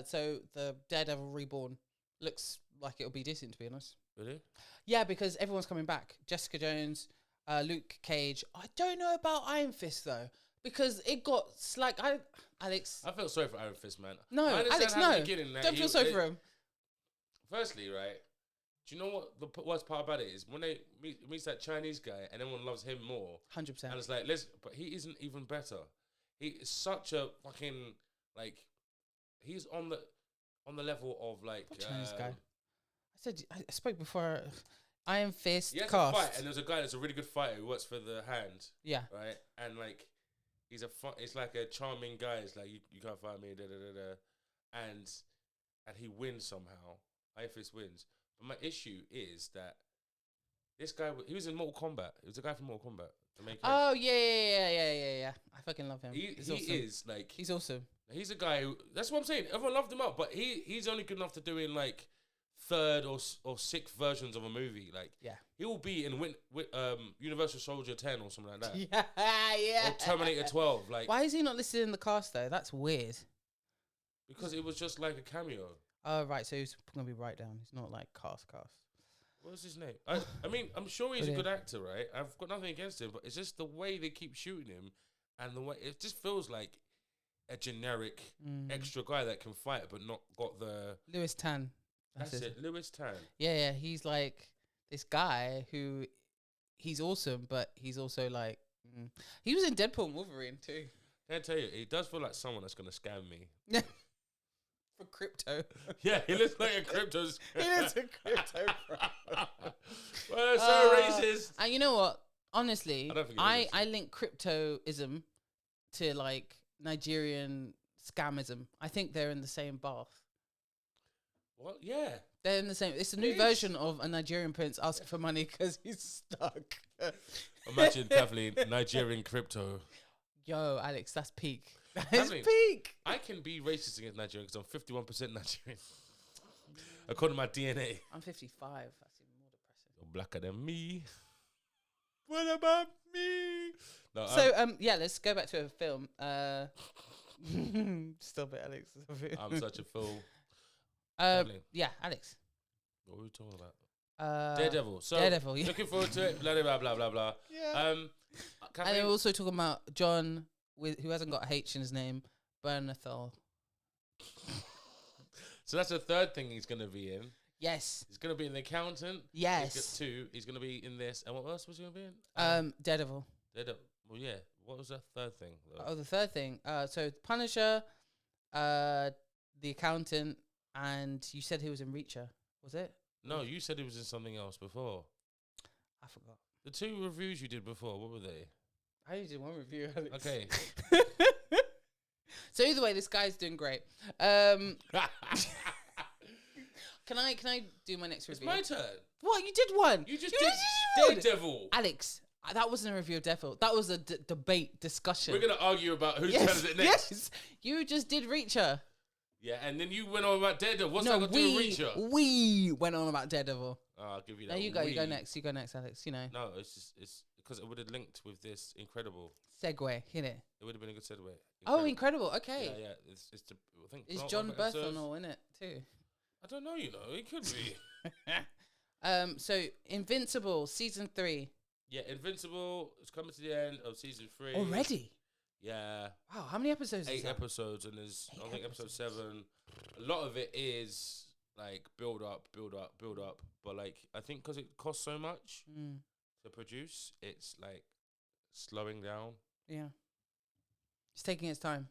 So the Daredevil Reborn looks like it'll be decent, to be honest. Really? Yeah, because everyone's coming back. Jessica Jones, Luke Cage. I don't know about Iron Fist, though. Because it got... Alex... I felt sorry for Iron Fist, man. No, Alex, no. Don't feel sorry for him. Firstly, right... Do you know what the worst part about it is? When they meets that Chinese guy and everyone loves him more. 100%. And it's like, but he isn't even better. He is such a fucking, like, he's on the level of, like... What Chinese guy? I spoke before. Iron Fist cast. A fight, and there's a guy that's a really good fighter who works for the Hand. Yeah. Right? And, like, it's like a charming guy. It's like, you can't fight me, da-da-da-da. And he wins somehow. Iron Fist wins. But my issue is that this guy, he was in Mortal Kombat. He was a guy from Mortal Kombat. Oh, yeah. I fucking love him. He's awesome. He's awesome. He's a guy who, that's what I'm saying. Everyone loved him up, but he's only good enough to do in like third or sixth versions of a movie. Like, yeah. He will be in Universal Soldier 10 or something like that. Yeah. Or Terminator 12. Like, why is he not listed in the cast though? That's weird. Because it was just like a cameo. Oh, right. So he's going to be right down. He's not like cast. What's his name? I mean, I'm sure he's a good actor, right? I've got nothing against him, but it's just the way they keep shooting him and the way it just feels like a generic extra guy that can fight but not got the... Lewis Tan. That's it. Lewis Tan. Yeah. He's like this guy who he's awesome, but he's also like... He was in Deadpool and Wolverine too. Can I tell you, he does feel like someone that's going to scam me. For crypto. Yeah, he looks like a crypto scam. He looks a crypto bro. Well, so racist. And you know what? Honestly, I link cryptoism to like Nigerian scamism. I think they're in the same bath. What? Yeah. They're in the same. It's a new version of a Nigerian prince asking for money because he's stuck. Imagine definitely Nigerian crypto. Yo, Alex, that's peak. That's peak. I can be racist against Nigerian because I'm 51% Nigerian. According to my DNA. I'm 55. That's even more depressing. You're blacker than me. What about me? No, so, yeah, let's go back to a film. Stop it, Alex. I'm such a fool. Yeah, Alex. What were we talking about? Daredevil. So Daredevil, yeah. looking forward to it. Blah blah blah blah blah. Yeah. And they're also talking about John, who hasn't got a H in his name, Bernthal. So that's the third thing he's going to be in. Yes. He's going to be an accountant. Yes. He's got 2. He's going to be in this. And what else was he going to be in? Daredevil. Daredevil. Well, yeah. What was the third thing? Though? Oh, the third thing. So Punisher, the accountant, and you said he was in Reacher. Was it? No, you said he was in something else before. I forgot. The 2 reviews you did before, what were they? I only did 1 review, Alex. Okay. So either way, this guy's doing great. Can I do my next review? It's my turn. What? You did one. You just did Daredevil. Alex, that wasn't a review of Daredevil. That was a debate discussion. We're going to argue about whose turn is it next. Yes. You just did Reacher. Yeah, and then you went on about Daredevil. What's that got to do with Reacher? We went on about Daredevil. Oh, I'll give you that. No, you go. You go next. You go next, Alex. You know. No, it's because it would have linked with this incredible segue. Hit it. It would have been a good segue. Oh, incredible. Okay. Yeah. It's I think is John Berthenol in it too? I don't know. You know, it could be. So Invincible season 3. Yeah, Invincible is coming to the end of season 3 already. Yeah. Wow, how many episodes? 8 episodes, and there's I think episode 7. A lot of it is like build up. But like I think because it costs so much to produce, it's like slowing down. Yeah. It's taking its time.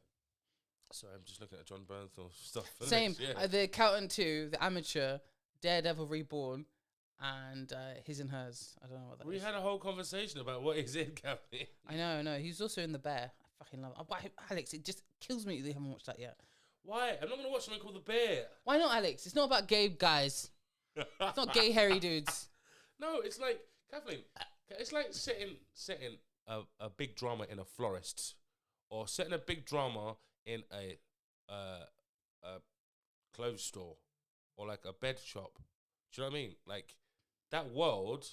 Sorry, I'm just looking at John Bernthal stuff. Same. The Accountant 2, The Amateur, Daredevil Reborn, and His and Hers. I don't know what that is. We had a whole conversation about what he's in, Gabby. I know. He's also in The Bear. I fucking love it. Alex, it just kills me that you haven't watched that yet. Why? I'm not going to watch something called The Bear. Why not, Alex? It's not about gay guys. It's not gay hairy dudes. No, it's like, Kathleen, it's like setting a big drama in a florist, or setting a big drama in a clothes store, or like a bed shop. Do you know what I mean? Like, that world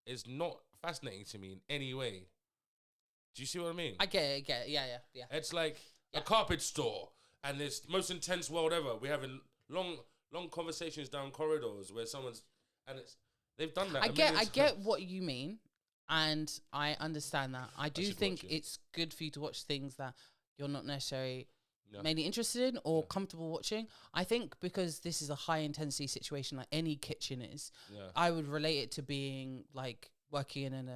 is not fascinating to me in any way. Do you see what I mean? I get it. Yeah. It's like a carpet store, and this most intense world ever. We're having long conversations down corridors where they've done that. I get what you mean, and I understand that. I do think it's good for you to watch things that you're not necessarily mainly interested in or comfortable watching. I think because this is a high intensity situation, like any kitchen is, I would relate it to being like working in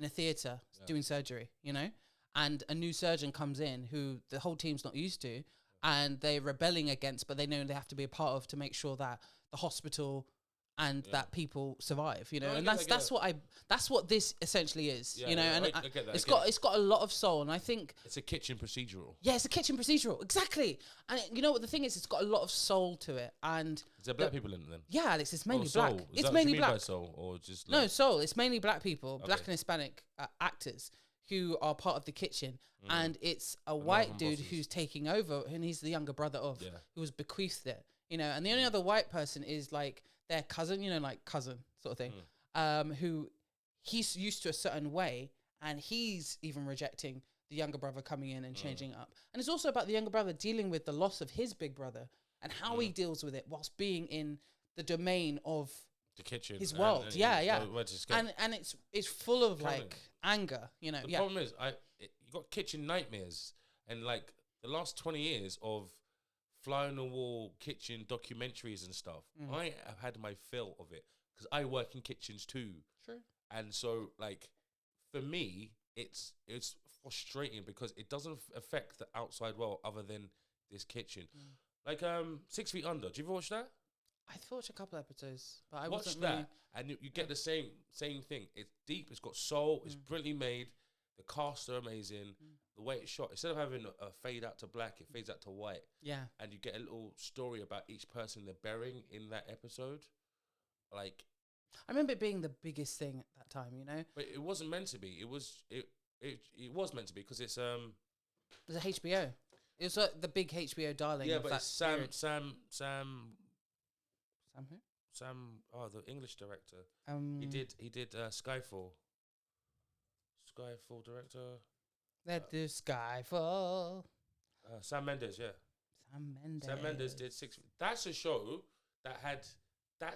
a theater doing surgery, you know, and a new surgeon comes in who the whole team's not used to, and they're rebelling against, but they know they have to be a part of to make sure that the hospital and that people survive, you know, and that's what this essentially is, you know, and I get that, it's got a lot of soul, and I think it's a kitchen procedural. Yeah, it's a kitchen procedural, exactly. And you know what the thing is, it's got a lot of soul to it, and is there black people in it then? Yeah, Alex, it's mainly soul. black. It's mainly black. By soul, or just no soul. It's mainly black people, black and Hispanic actors who are part of the kitchen, and it's a white dude who's taking over, and he's the younger brother of who was bequeathed it, you know, and the only other white person is like their cousin, you know, like cousin sort of thing, who he's used to a certain way, and he's even rejecting the younger brother coming in and changing it up. And it's also about the younger brother dealing with the loss of his big brother and how he deals with it whilst being in the domain of the kitchen, his world. And it's full of like anger, you know. The problem is, you got kitchen nightmares, and like the last 20 years of fly on the wall kitchen documentaries and stuff. I have had my fill of it because I work in kitchens too. Sure. And so, like, for me, it's frustrating because it doesn't affect the outside world other than this kitchen. Like 6 Feet Under. Do you ever watch that? I've watched a couple episodes, but I watched that, and you get the same thing. It's deep. It's got soul. It's brilliantly made. The cast are amazing. The way it's shot, instead of having a fade out to black, it fades out to white. Yeah. And you get a little story about each person they're burying in that episode. Like, I remember it being the biggest thing at that time, you know. But it wasn't meant to be. It was meant to be because it's It was a HBO. It was like the big HBO darling. Yeah, of but that it's Sam who? The English director. He did Skyfall. Skyfall director. Let the sky fall. Sam Mendes, yeah. Sam Mendes. Sam Mendes did 6. That's a show that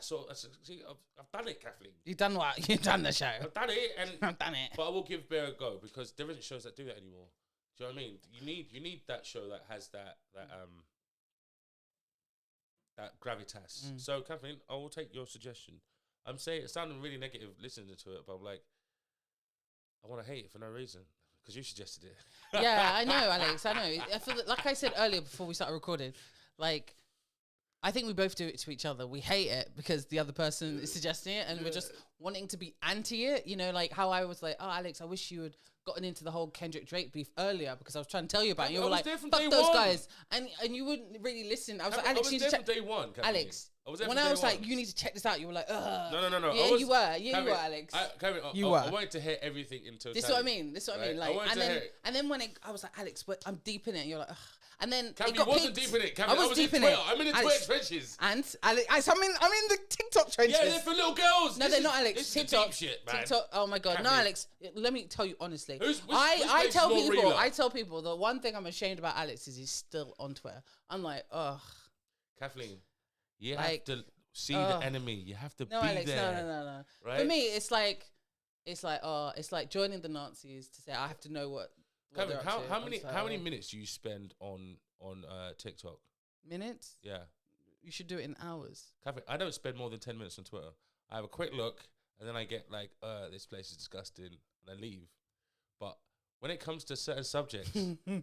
See, I've done it, Kathleen. You've done what? You've done the show. I've done it, and I've done it. But I will give Bear a go because there isn't shows that do that anymore. Do you know what I mean? You need that show that has that gravitas. So, Kathleen, I will take your suggestion. I'm saying it sounded really negative listening to it, but I'm like, I want to hate it for no reason because you suggested it. Yeah, I know, Alex. I know. I feel like I said earlier before we started recording, like, I think we both do it to each other. We hate it because the other person is suggesting it, and we're just wanting to be anti it. You know, like how I was like, "Oh, Alex, I wish you had gotten into the whole Kendrick Drake beef earlier because I was trying to tell you about it." You were like, "Fuck those guys," and you wouldn't really listen. I was like, "Alex, you need to check." Day one, Alex, when I was like, "You need to check this out," you were like, "Ugh." No. Yeah, you were. Yeah, you were, Alex. You were. I wanted to hear everything in totality. This is what I mean. Like, and then when I was like, "Alex, but I'm deep in it," and you're like, "Ugh." And then Cameron, you wasn't deep in it. Cameron, I was deep in it. I'm in the Twitter trenches. And Alex, I'm in the TikTok trenches. Yeah, they're for little girls. No, they're not, Alex. This TikTok is deep shit, man. TikTok. Oh my god, Cameron. no, Alex. Let me tell you honestly. Which I tell more people. realer? I tell people the one thing I'm ashamed about Alex is he's still on Twitter. I'm like, ugh. Kathleen, you have to see the enemy. You have to be Alex, there. No. Right? For me, it's like joining the Nazis to say I have to know what. Cameron, how many minutes do you spend on TikTok? Minutes? Yeah. You should do it in hours. Catherine, I don't spend more than 10 minutes on Twitter. I have a quick look, and then I get like, this place is disgusting, and I leave. But when it comes to certain subjects,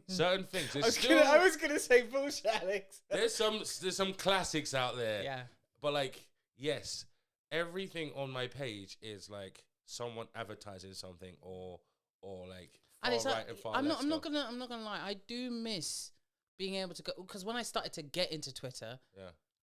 certain things, I was gonna say bullshit, Alex. there's some classics out there. Yeah. But like, yes, everything on my page is like someone advertising something or like far and it's right like, and far I'm left not gonna lie. I do miss being able to go because when I started to get into Twitter,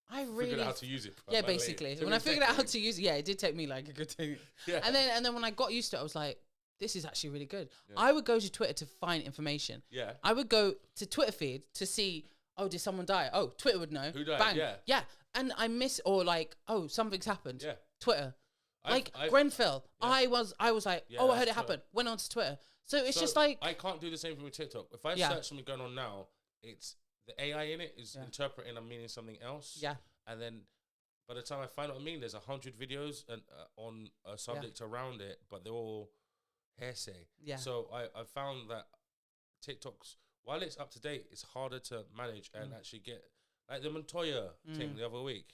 I really figured out how to use it. Yeah, basically. When I figured out how to use it, it did take me like a good 2 years. Yeah. And then when I got used to it, I was like, this is actually really good. Yeah. I would go to Twitter to find information. Yeah. I would go to Twitter feed to see, oh, did someone die? Oh, Twitter would know. Who died? Bang. Yeah. Yeah. And I miss, or like, oh, something's happened. Yeah. Twitter. Like Grenfell. Yeah. I was like, I heard it happen. Went on to Twitter. So it's just like. I can't do the same thing with TikTok. If I search something going on now, it's the AI in it is interpreting and meaning something else. Yeah. And then by the time I find what I mean, there's 100 videos and on a subject around it, but they're all hearsay. Yeah. So I found that TikTok's, while it's up to date, it's harder to manage and actually get, like the Montoya thing the other week,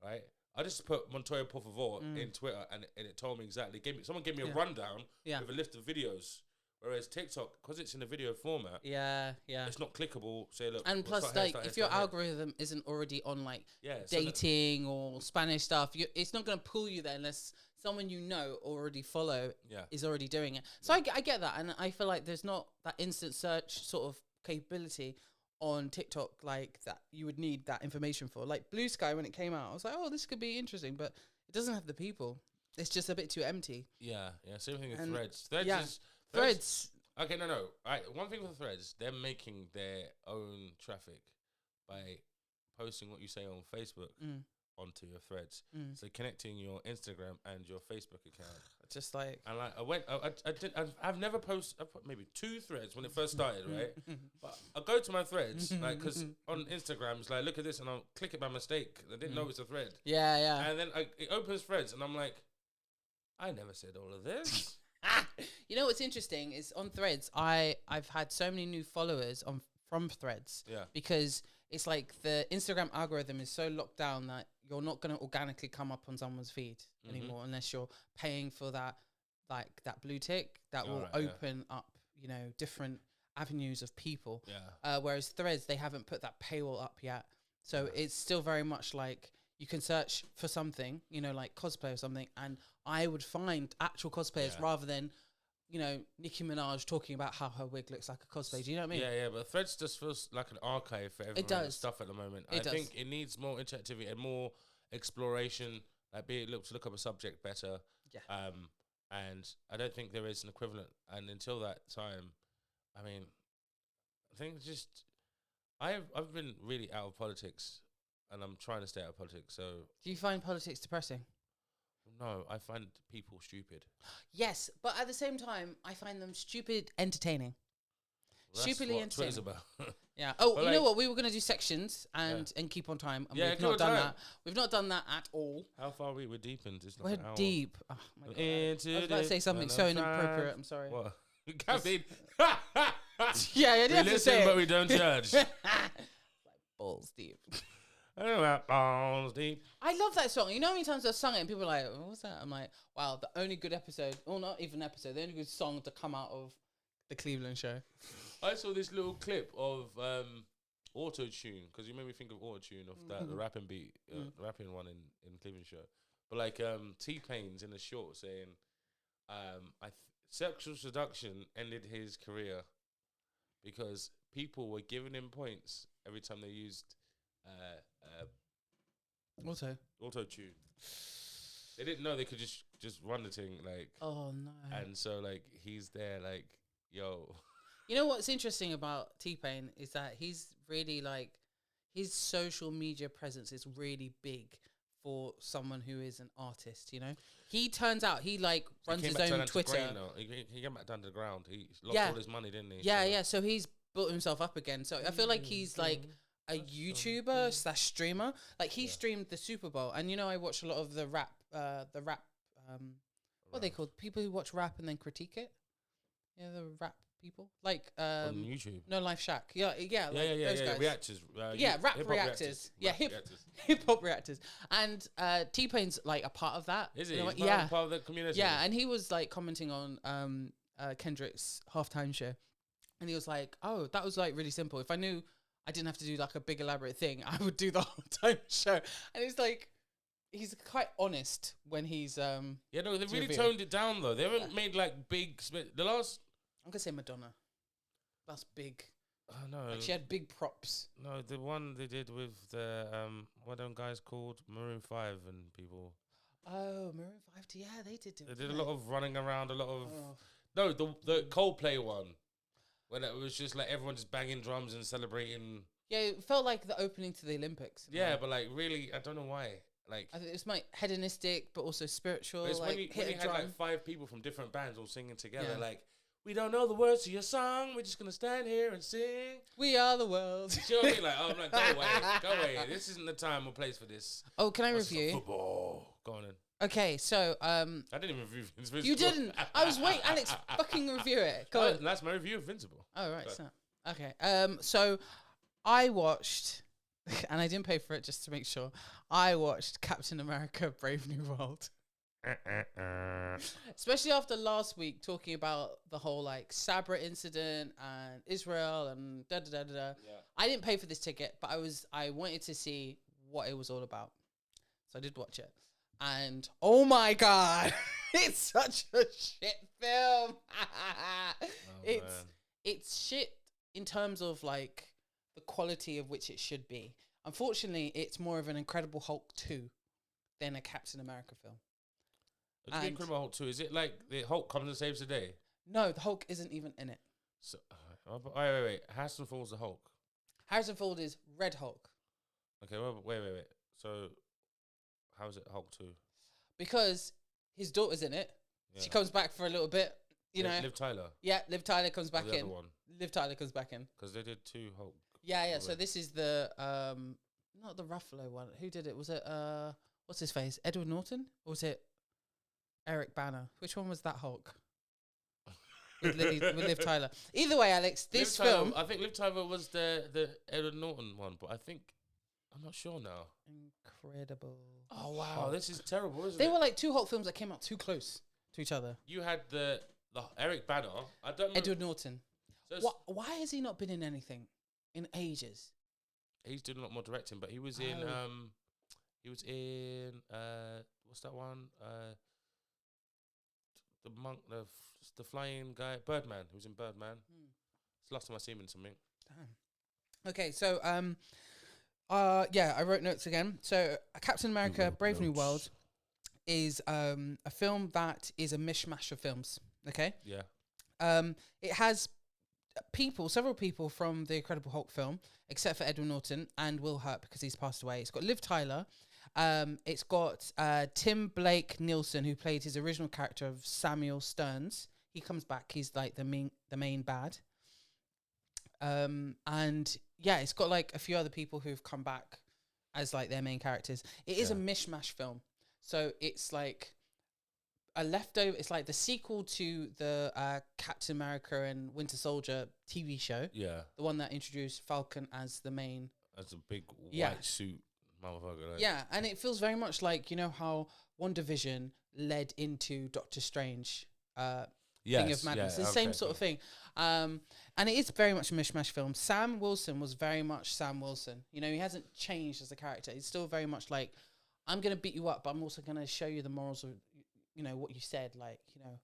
right? I just put Montoya por favor in Twitter and it told me exactly. Someone gave me a rundown with a list of videos. Whereas TikTok, because it's in a video format, it's not clickable. Say, look, and plus, like, if your algorithm isn't already on like dating or Spanish stuff, it's not going to pull you there unless someone you know already follow is already doing it. So I get that, and I feel like there's not that instant search sort of capability on TikTok like that you would need that information for. Like Blue Sky, when it came out, I was like, oh, this could be interesting, but it doesn't have the people. It's just a bit too empty. Yeah. Same thing with Threads. Threads. Okay, no. All right, one thing with Threads, they're making their own traffic by posting what you say on Facebook onto your Threads. So connecting your Instagram and your Facebook account. Just like, and like I've never posted. I put maybe 2 threads when it first started, right? But I go to my Threads, like, because on Instagram it's like, look at this, and I'll click it by mistake. I didn't know it's a thread. Yeah. And then it opens Threads, and I'm like, I never said all of this. You know what's interesting is on Threads, I've had so many new followers from Threads. Yeah. Because it's like the Instagram algorithm is so locked down that you're not going to organically come up on someone's feed anymore unless you're paying for that, like that blue tick that will open up, different avenues of people. Yeah. Whereas Threads, they haven't put that paywall up yet. So it's still very much like you can search for something, like cosplay or something, and I would find actual cosplayers rather than, Nicki Minaj talking about how her wig looks like a cosplay. Do you know what I mean? Yeah, but Threads just feels like an archive for everyone's stuff at the moment. I think it needs more interactivity and more exploration, like be able to look up a subject better. Yeah. And I don't think there is an equivalent. And until that time, I mean, I think just I've been really out of politics. And I'm trying to stay out of politics, so... Do you find politics depressing? No, I find people stupid. Yes, but at the same time, I find them stupid entertaining. Well, stupidly entertaining. Twitter's about. Yeah. Oh, But you like- know what? We were gonna do sections and keep on time, and Yeah, we've keep not on done time. that. We've not done that at all. How far are we? We're deep into this. We're deep. Oh my God. I was about to say something so inappropriate. I'm sorry. What? Captain. Yeah, I didn't We have to listen, say but it. we don't judge. Balls deep. I don't know about balls deep. I love that song. You know how many times I've sung it and people are like, "What's that?" I'm like, "Wow, the only good episode, or not even episode, the only good song to come out of the Cleveland show." I saw this little clip of auto tune because you made me think of auto tune of that the rapping beat, the rapping one in Cleveland show. But like T-Pain's in a short saying, sexual seduction ended his career because people were giving him points every time they used auto tune. They didn't know they could just run the thing like. Oh no! And so like he's there like, yo. You know what's interesting about T-Pain is that he's really like his social media presence is really big for someone who is an artist. You know, he turns out he like runs his own Twitter. He came back down to the ground. He lost all his money, didn't he? Yeah, yeah. So he's built himself up again. So I feel like he's like a YouTuber / streamer. Like he streamed the Super Bowl, and you know I watch a lot of the rap. What are they called? People who watch rap and then critique it. Yeah, the rap people like on YouTube. No Life Shack. Yeah, those guys. Reactors. Rap reactors. Hip hop reactors. And T-Pain's like a part of that. Is he? You know, He's part of the community. Yeah, and he was like commenting on Kendrick's halftime show, and he was like, "Oh, that was like really simple. If I knew I didn't have to do like a big elaborate thing, I would do the halftime show." And it's like he's quite honest when he's yeah, no, they really toned it down though. They haven't made like big. The last. I'm gonna say Madonna. That's big. Oh no, like she had big props. No, the one they did with the what them guys called Maroon 5 and people. Oh, Maroon 5. Yeah, they did. They did a lot of running around, a lot of. No, the Coldplay one, when it was just like everyone just banging drums and celebrating. Yeah, it felt like the opening to the Olympics. Yeah, but like really, I don't know why. Like I think it's like hedonistic, but also spiritual. It's like when you had like 5 people from different bands all singing together, like. We don't know the words to your song. We're just gonna stand here and sing. We are the world. You know what I mean? Like, I'm like, go away. This isn't the time or place for this. Oh, can I review? Football. Go on then. Okay, so I didn't even review Invincible. You didn't. I was waiting. Alex, fucking review it. Go on. That's my review of Invincible. Oh right, so okay. So I watched, and I didn't pay for it just to make sure. I watched Captain America: Brave New World. Especially after last week talking about the whole like Sabra incident and Israel and da da da da. Yeah. I didn't pay for this ticket, but I wanted to see what it was all about, so I did watch it, and oh my god, it's such a shit film. It's shit in terms of like the quality of which it should be. Unfortunately, it's more of an Incredible Hulk 2 than a Captain America film. Incredible Hulk 2, is it like the Hulk comes and saves the day? No, the Hulk isn't even in it. So, wait. Harrison Ford's the Hulk. Harrison Ford is Red Hulk. Okay, well, wait. So, how is it Hulk 2? Because his daughter's in it. Yeah. She comes back for a little bit, you know. Liv Tyler. Yeah, Liv Tyler comes back in. Other one. Liv Tyler comes back in. Because they did 2 Hulk. Yeah. Already. So this is the, not the Ruffalo one. Who did it? Was it, what's his face? Edward Norton? Or was it Eric Bana? Which one was that Hulk? with Liv Tyler. Either way, Alex, this film. I think Liv Tyler was the Edward Norton one, but I'm not sure now. Incredible. Oh wow, this is terrible, isn't it? They were like 2 Hulk films that came out too close to each other. You had the Eric Bana. I don't know. Edward Norton. So why has he not been in anything in ages? He's doing a lot more directing, but he was in what's that one? The monk, the flying guy, Birdman. He was in Birdman. It's the last time I see him in something. Damn. Okay, so I wrote notes again. So Captain America: Brave New World is a film that is a mishmash of films. Okay. Yeah. It has several people from the Incredible Hulk film, except for Edward Norton and Will Hurt because he's passed away. It's got Liv Tyler. It's got Tim Blake Nielsen, who played his original character of Samuel Stearns. He comes back. He's like the main bad. And yeah, it's got like a few other people who've come back as like their main characters. It is a mishmash film, so it's like a leftover. It's like the sequel to the Captain America and Winter Soldier TV show. Yeah, the one that introduced Falcon as the main, as a big white suit motherfucker. Like. Yeah, and it feels very much like, you know how WandaVision led into Doctor Strange. Thing of Madness. The same sort of thing. And it is very much a mishmash film. Sam Wilson was very much Sam Wilson. You know, he hasn't changed as a character. He's still very much like, I'm going to beat you up, but I'm also going to show you the morals of, you know, what you said. Like, you know,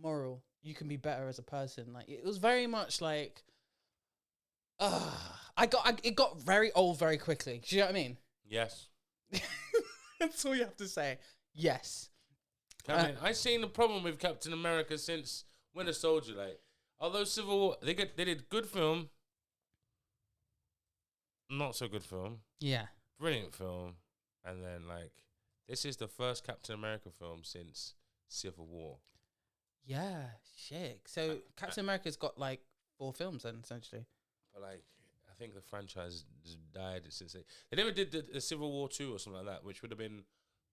moral. You can be better as a person. Like, it was very much like, it got very old very quickly. Do you know what I mean? Yes. That's all you have to say. Yes. I've seen the problem with Captain America since Winter Soldier. Like, although Civil War, they did good film, not so good film, brilliant film, and then like this is the first Captain America film since Civil War. Yeah, shit. So Captain America's got like 4 films then essentially. But like, I think the franchise just died since they never did the Civil War 2 or something like that, which would have been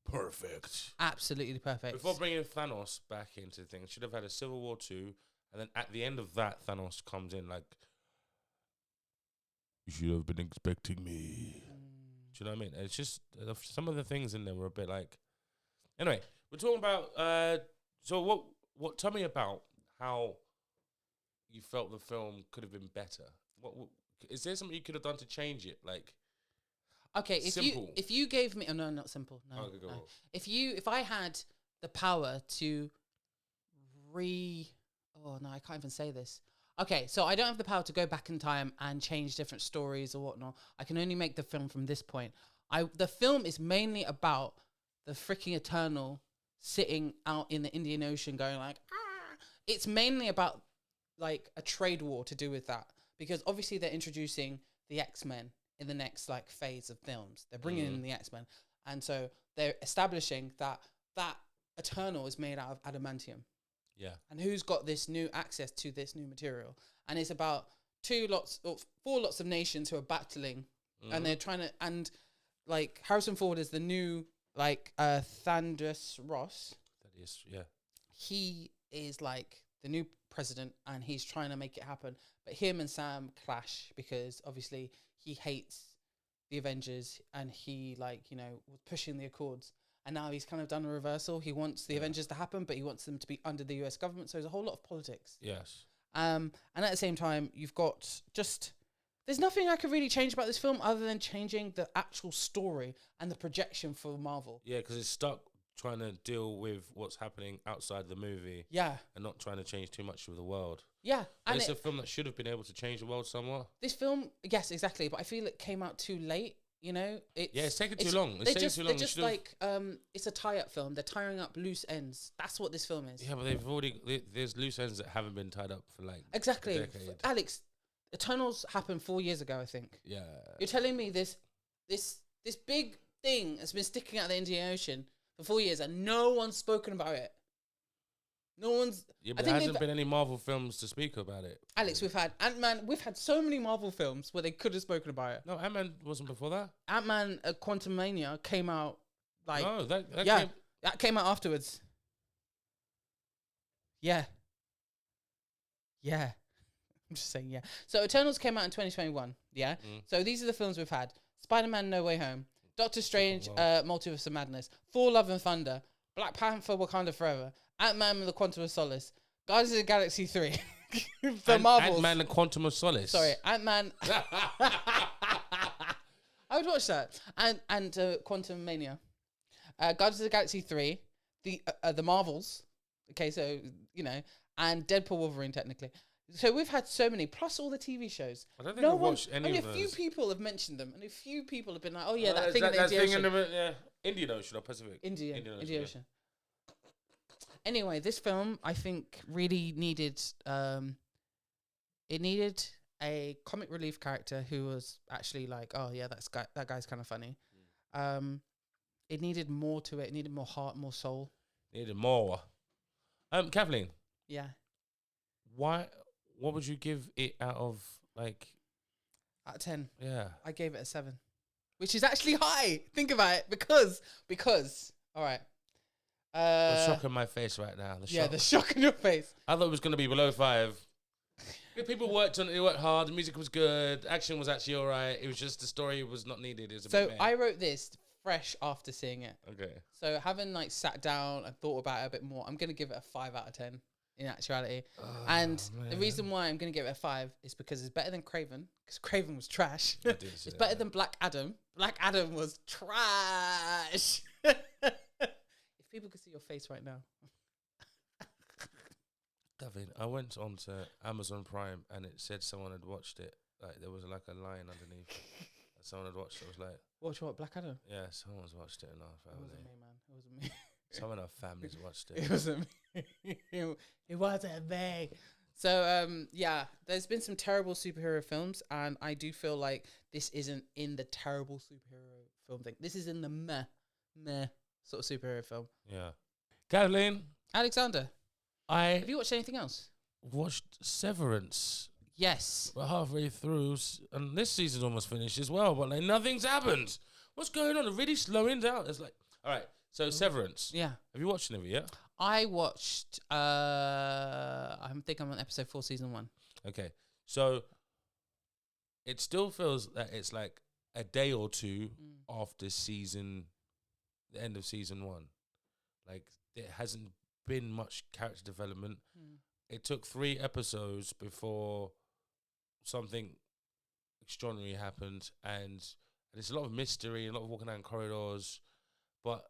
perfect. Absolutely perfect. Before bringing Thanos back into things, should have had a Civil War 2, and then at the end of that, Thanos comes in like, you should have been expecting me. Do you know what I mean? It's just some of the things in there were a bit like. Anyway, we're talking about. So what? Tell me about how you felt the film could have been better. What is there something you could have done to change it? Like. Okay, if you gave me no, not simple. No. Okay, go on. If I had the power to I can't even say this. Okay, so I don't have the power to go back in time and change different stories or whatnot. I can only make the film from this point. The film is mainly about the freaking Eternal sitting out in the Indian Ocean going like, ah. It's mainly about like a trade war to do with that, because obviously they're introducing the X-Men in the next like phase of films. They're bringing in the X-Men, and so they're establishing that Eternal is made out of adamantium. Yeah. And who's got this new access to this new material? And it's about 4 lots of nations who are battling, and they're trying to, and like Harrison Ford is the new like Thaddeus Ross. Thaddeus, yeah. He is like the new president, and he's trying to make it happen. But him and Sam clash because obviously he hates the Avengers, and he like, you know, was pushing the Accords. And now he's kind of done a reversal. He wants the Avengers to happen, but he wants them to be under the US government. So there's a whole lot of politics. Yes. And at the same time, you've got there's nothing I could really change about this film other than changing the actual story and the projection for Marvel. Yeah, because it's stuck trying to deal with what's happening outside the movie. Yeah. And not trying to change too much of the world. Yeah. And it's a film that should have been able to change the world somewhat. This film, yes, exactly. But I feel it came out too late. You know, it's taken too long. They're just like it's a tie-up film. They're tying up loose ends. That's what this film is. Yeah, but there's loose ends that haven't been tied up for like exactly. a decade. Alex, Eternals happened 4 years ago, I think. Yeah. You're telling me this big thing has been sticking out of the Indian Ocean for 4 years and no one's spoken about it. No one's. Yeah, but there hasn't been any Marvel films to speak about it. Alex, we've had Ant-Man. We've had so many Marvel films where they could have spoken about it. No, Ant-Man wasn't before that. Ant-Man Quantumania came out like. No, that came out afterwards. Yeah. Yeah. I'm just saying, yeah. So Eternals came out in 2021, yeah? So these are the films we've had. Spider-Man No Way Home, Doctor Strange, Multiverse of Madness, Thor Love and Thunder, Black Panther Wakanda Forever, Ant-Man and the Quantum of Solace, Guardians of the Galaxy 3, Marvels. Ant-Man and Quantum of Solace. Sorry, Ant-Man. I would watch that. And Quantum Mania. Guardians of the Galaxy 3, the Marvels, okay, so, you know, and Deadpool Wolverine, technically. So we've had so many, plus all the TV shows. I don't think I've watched any only of those. Only a few people have mentioned them, and a few people have been like, "Oh yeah, that thing in the Indian Ocean." Indian Ocean or Pacific? Indian Ocean. Anyway, this film I think really needed. It needed a comic relief character who was actually like, "Oh yeah, that guy's kind of funny." It needed more to it. It needed more heart, more soul. Needed more. Kathleen. Yeah. What would you give it out of Like, Out of 10, yeah. I gave it a 7, which is actually high. Think about it, because all right. The shock on my face right now. The shock on your face. I thought it was going to be below 5. People worked on it. They worked hard. The music was good. Action was actually all right. It was just the story was not needed. It was a bit meh. I wrote this fresh after seeing it. Okay. So having like sat down and thought about it a bit more, I'm going to give it a 5 out of 10 in actuality. And the reason why I'm going to give it a 5 is because it's better than Craven, because Craven was trash. It's better than Black Adam. Black Adam was trash. If people could see your face right now. David, I went on to Amazon Prime and it said someone had watched it. Like there was like a line underneath. Someone had watched it. I was like, Watch what? Black Adam? yeah, someone's watched it in our family. It wasn't me, man. It wasn't me. Some of our families watched it. It wasn't me. It wasn't me. So, yeah, there's been some terrible superhero films, and I do feel like this isn't in the terrible superhero film thing. This is in the meh sort of superhero film. Yeah. Kathleen, Alexander, have have you watched anything else? watched Severance. Yes. We're halfway through, and this season's almost finished as well, but like nothing's happened. What's going on? They're really slowing down. It's like, all right, so Severance. Yeah. Have you watched any of it yet? I watched, I think I'm on episode 4, season 1. Okay, so it still feels that it's like a day or two after the end of season 1. Like, there hasn't been much character development. It took 3 episodes before something extraordinary happened, and there's a lot of mystery, a lot of walking down corridors, but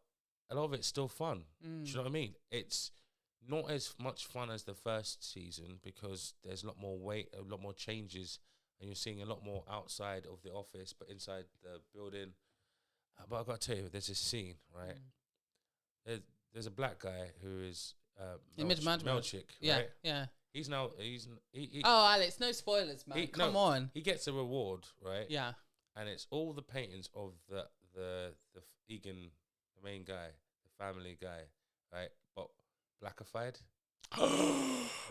a lot of it's still fun. Do you know what I mean? It's not as much fun as the first season because there's a lot more weight, a lot more changes, and you're seeing a lot more outside of the office, but inside the building. But I've got to tell you, there's this scene, right? There's a black guy who is Melchick, Yeah, right? yeah. He Oh, Alex, no spoilers, man. Come on. He gets a reward, right? Yeah. And it's all the paintings of the Egan, the main guy, the family guy, right? But blackified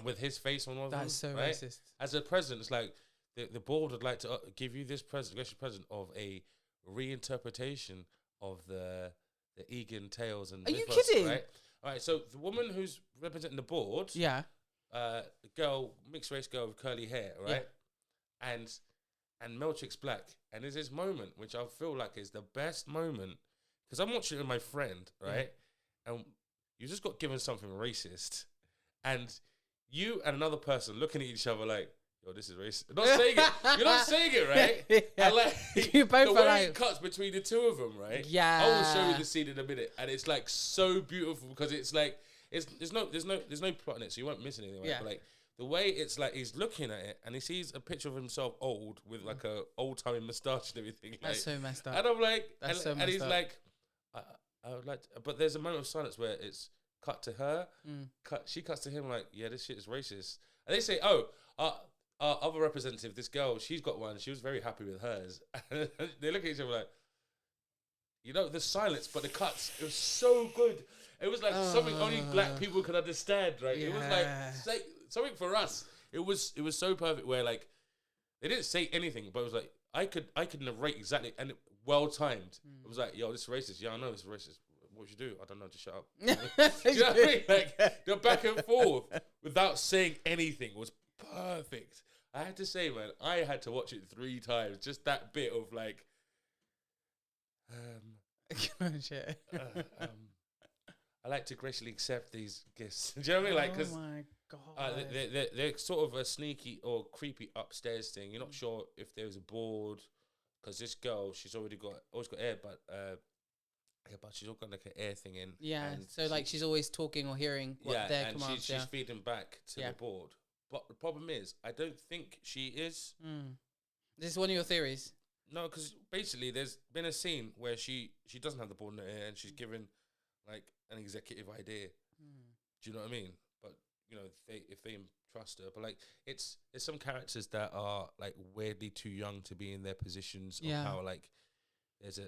with his face on one of them. That's so right? racist. As a present, it's like the board would like to give you this special present of a reinterpretation of the Egan tales and. Are you mythos, kidding? Right? All right. So the woman who's representing the board, Yeah. girl, mixed race girl with curly hair, right? Yeah. And Melchick's black, and there's this moment which I feel like is the best moment because I'm watching it with my friend, right? And you just got given something racist, and you and another person looking at each other like, "Yo, this is racist." You're not saying it. You're not saying it, right? Yeah. And like You both the are way like, it cuts between the two of them, right? Yeah. I will show you the scene in a minute, and it's like so beautiful because it's like there's no plot in it, so you won't miss anything. Right? Yeah. But like the way it's like he's looking at it and he sees a picture of himself old with like a old timey moustache and everything. Like, That's so messed up. and I'm like, That's so and messed he's up. like, I would like, but there's a moment of silence where it's cut to her, she cuts to him like, yeah, this shit is racist, and they say, oh, our other representative, this girl, she's got one, she was very happy with hers. They look at each other like, you know, the silence, but the cuts, it was so good. It was like something only black people could understand, right? Yeah. It was like something for us. It was so perfect where like they didn't say anything, but it was like I could narrate exactly and well timed. It was like, yo, this is racist. Yeah, I know this is racist. What should you do? I don't know. Just shut up. Do you know what I mean? Like the back and forth without saying anything was perfect. I had to say, man, I had to watch it 3 times. Just that bit of like, Shit. I like to graciously accept these gifts. Do you know what I mean? Like, because my God. they're sort of a sneaky or creepy upstairs thing. You're not sure if there's a board because this girl, she's always got air, but she's all got like an air thing in. Yeah, so like she's always talking or hearing what their commands. She's feeding back to the board. But the problem is, I don't think she is. This is one of your theories. No, because basically there's been a scene where she doesn't have the board in her ear and she's given like an executive idea. Do you know what I mean? But you know, if they trust her, but like it's some characters that are like weirdly too young to be in their positions of power. Like there's a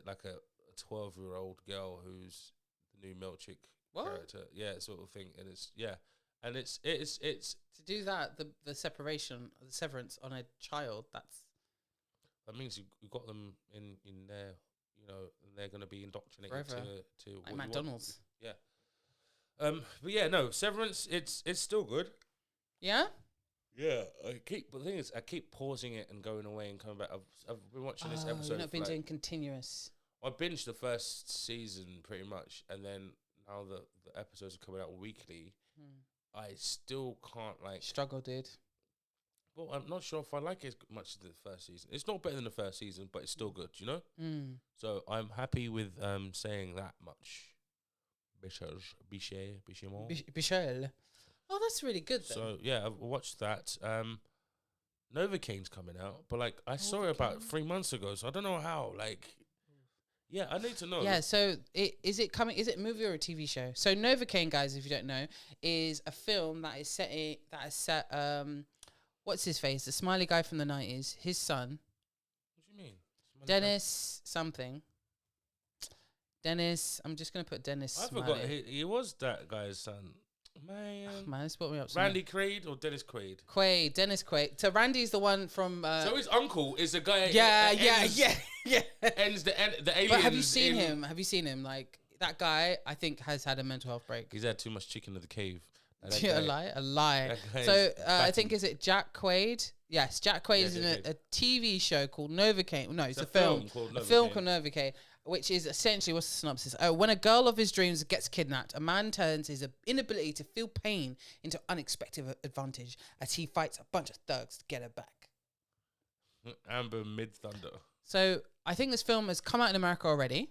12-year-old girl who's the new Melchick character, sort of thing, and it's And it's to do that, the severance on a child. That means you got them in there. You know, they're going to be indoctrinated Forever. to Like what McDonald's. You want. Yeah. But yeah, no, Severance. It's still good. Yeah. Yeah, but the thing is, I keep pausing it and going away and coming back. I've been watching this episode. You've not been doing continuous. I binged the first season pretty much, and then now the episodes are coming out weekly. I still can't struggle, dude. Well, I'm not sure if I like it as much as the first season. It's not better than the first season, but it's still good, you know? So I'm happy with saying that much. Bichel. Oh, that's really good then. So, yeah, I've watched that. Novocaine's coming out, but, I saw it about 3 months ago, so I don't know how, yeah, I need to know. Yeah, so is it a movie or a TV show? So Novocaine, guys, if you don't know, is a film that is set what's his face? The smiley guy from the 90s, his son. What do you mean? Dennis something. Dennis, I'm just going to put Dennis Smiley. I forgot, he was that guy's son. Man, this put me up. Randy Quaid or Dennis Quaid? Dennis Quaid. So Randy's the one from. So his uncle is the guy. Yeah. Ends the aliens. But have you seen him? Have you seen him? Like that guy, I think has had a mental health break. He's had too much chicken in the cave. A lie. So I think is it Jack Quaid? Yes, Jack Quaid is in a TV show called Novocaine. No, it's a film called Novocaine. Which is essentially, what's the synopsis? When a girl of his dreams gets kidnapped, a man turns his inability to feel pain into unexpected advantage as he fights a bunch of thugs to get her back. Amber Mid-Thunder. So I think this film has come out in America already,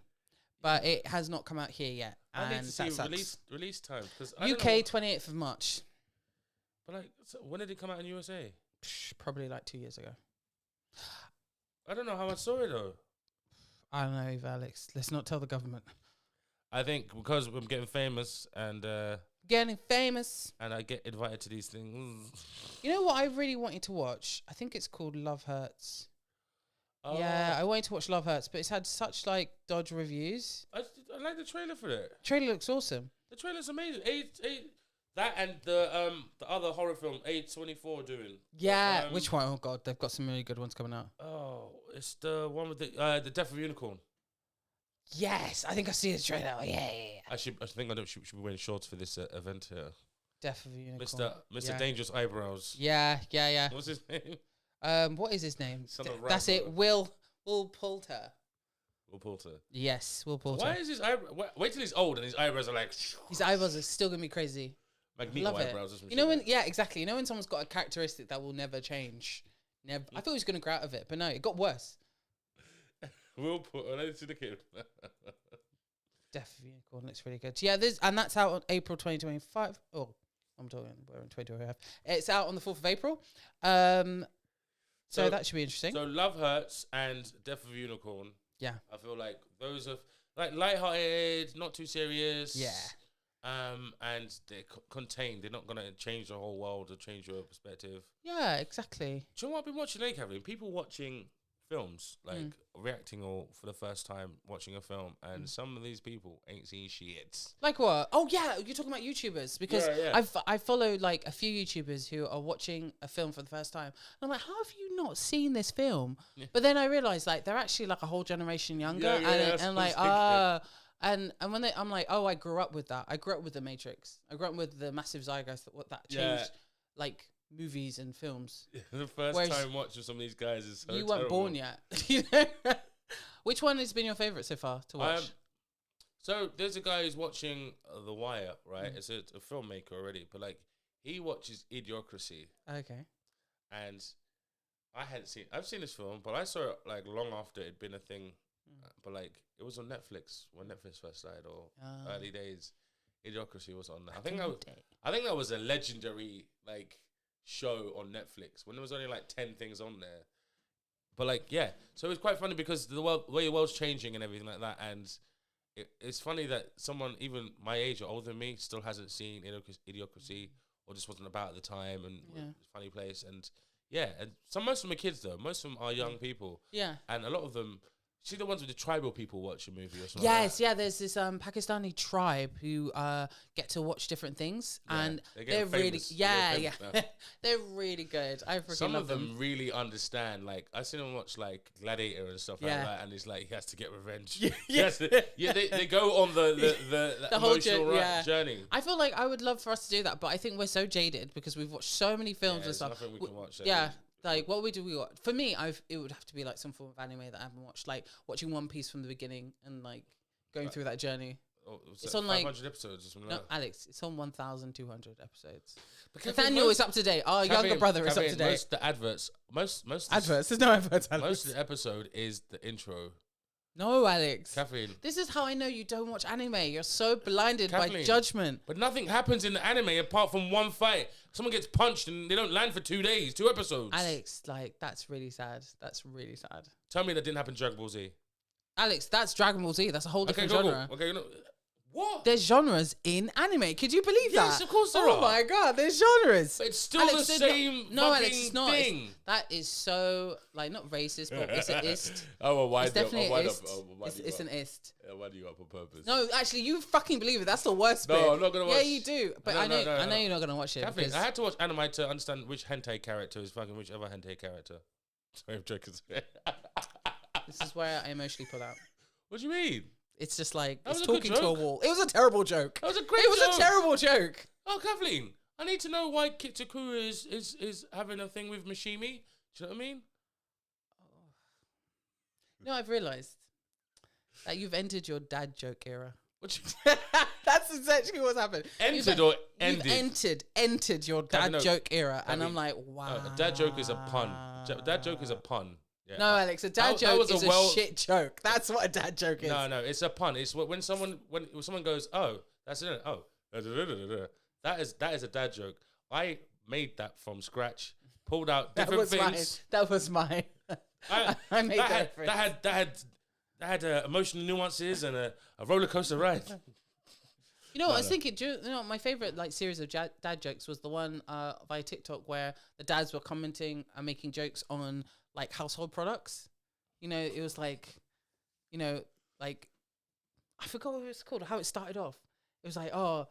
but it has not come out here yet. I need and to see release time. UK 28th of March. But so when did it come out in USA? Probably 2 years ago. I don't know how I saw it though. I don't know, Alex. Let's not tell the government. I think because I'm getting famous and... And I get invited to these things. You know what I really want you to watch? I think it's called Love Hurts. Yeah, I want you to watch Love Hurts, but it's had such dodge reviews. I like the trailer for it. Trailer looks awesome. The trailer's amazing. That and the other horror film A24 doing. Yeah, which one? Oh god, they've got some really good ones coming out. Oh, it's the one with the Death of a Unicorn. Yes, I think I see the trailer. Yeah. I think I should be wearing shorts for this event here. Death of a Unicorn. Mr. Dangerous Eyebrows. Yeah. What's his name? What is his name? That's it. Will Poulter. Will Poulter. Yes, Will Poulter. Why is his eyebrow? Wait till he's old and his eyebrows are like. His eyebrows are still gonna be crazy. Magneto eyebrows. You know when? Yeah, exactly. You know when someone's got a characteristic that will never change. Never. I thought he was gonna grow out of it, but no, it got worse. Will Poulter. I didn't see the kid. Death of a Unicorn looks really good. Yeah, that's out on April 2025. Oh, we're in 2025. It's out on the 4th of April. So that should be interesting. So Love Hurts and Death of a Unicorn. Yeah. I feel like those are lighthearted, not too serious. Yeah. And they're contained. They're not going to change the whole world or change your perspective. Yeah, exactly. Do you know what I've been watching lately, Catherine? People watching films, reacting or for the first time watching a film, and some of these people ain't seen shit. Like what? Oh yeah, you're talking about YouTubers, because I follow a few YouTubers who are watching a film for the first time, and I'm like, how have you not seen this film? Yeah. But then I realized they're actually a whole generation younger, and when I'm like, oh, I grew up with that. I grew up with The Matrix. I grew up with the massive zeitgeist that changed movies and films. The first time watching some of these guys is so you terrible. weren't born yet. Which one has been your favorite so far to watch? So there's a guy who's watching The Wire, right? It's a filmmaker already, but he watches Idiocracy. Okay. And I've seen this film, but I saw it long after it'd been a thing. But it was on Netflix when Netflix first started, or early days. Idiocracy was on there. I think that was a legendary show on Netflix when there was only 10 things on there. But so it was quite funny because the way the world's changing and everything like that, and it's funny that someone even my age or older than me still hasn't seen Idiocracy, or just wasn't about at the time, and it's a funny place, and most of them are kids though. Most of them are young people. Yeah, and a lot of them See the ones with the tribal people watch a movie or something. Yes, yeah. There's this Pakistani tribe who get to watch different things, and they're really, they're really good. I freaking Some love of them really understand. Like I seen them watch like Gladiator and stuff like that, and it's like he has to get revenge. They go on the emotional journey. I feel like I would love for us to do that, but I think we're so jaded because we've watched so many films and stuff. Nothing we can watch. Like what we watch? For me, it would have to be like some form of anime that I haven't watched, like watching One Piece from the beginning and like going through that journey. It's on 500 episodes or something. No, Alex, it's on 1,200 episodes. But Nathaniel is up to date. Our younger brother is up to date. Most the adverts, most adverts. There's no adverts. Alex. Most of the episode is the intro. No, Alex. Kathleen. This is how I know you don't watch anime. You're so blinded by judgment. But nothing happens in the anime apart from one fight. Someone gets punched and they don't land for 2 days, 2 episodes. Alex, like, that's really sad. That's really sad. Tell me that didn't happen in Dragon Ball Z. Alex, that's Dragon Ball Z. That's a whole different genre. Okay, what? There's genres in anime. Could you believe that? Yes, of course there are. Oh my god, there's genres. But it's still the same thing. That is so, like, not racist, but it's an ist. Oh, well, why? It's definitely an ist. It's an ist. Why do you up on purpose? No, actually, you fucking believe it. That's the worst bit. No, I'm not going to watch. Yeah, you do. But I know you're not going to watch it. Kathleen, I had to watch anime to understand which hentai character is fucking which other hentai character. Sorry, I'm joking. This is where I emotionally pull out. What do you mean? It's just like, it's talking to a wall. It was a terrible joke. That was a great joke. It was a terrible joke. Oh, Kathleen, I need to know why Kitakura is having a thing with Mishimi. Do you know what I mean? No, I've realised that you've entered your dad joke era. What That's essentially what's happened. Entered or ended? You've entered your dad joke era. And I'm like, wow. A dad joke is a pun. Dad joke is a pun. Yeah. No, Alex, a dad joke is a shit joke. That's what a dad joke is. No, it's a pun. It's when someone goes, oh, that's it. Oh, that is a dad joke. I made that from scratch. Pulled out different things. That was mine. I made that. That had emotional nuances and a roller coaster ride. You know what I was thinking? My favorite like series of dad jokes was the one via TikTok where the dads were commenting and making jokes on like household products. You know, it was like, like I forgot what it was called, how it started off. It was like, oh,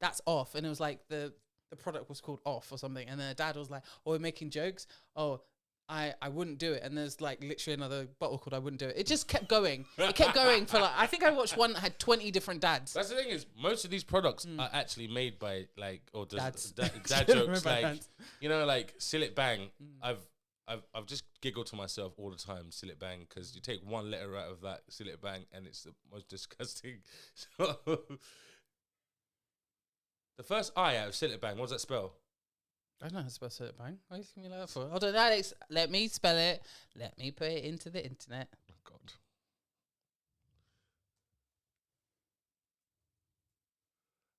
that's off, and it was like the product was called Off or something, and then the dad was like, oh, we're making jokes. Oh, I wouldn't do it, and there's like literally another bottle called I wouldn't do it. It just kept going. It kept going for like, I think I watched one that had 20 different dads. That's the thing is, most of these products are actually made by like, or dads. Dad jokes, like, like Seal It Bang. I've just giggled to myself all the time, Seal It Bang, because you take one letter out of that Seal It Bang and it's the most disgusting. So, the first I out of Seal It Bang, what does that spell? I don't know how to spell Seal It Bang. Why are you giving me that for? Hold on, Alex, let me spell it. Let me put it into the internet. Oh, God.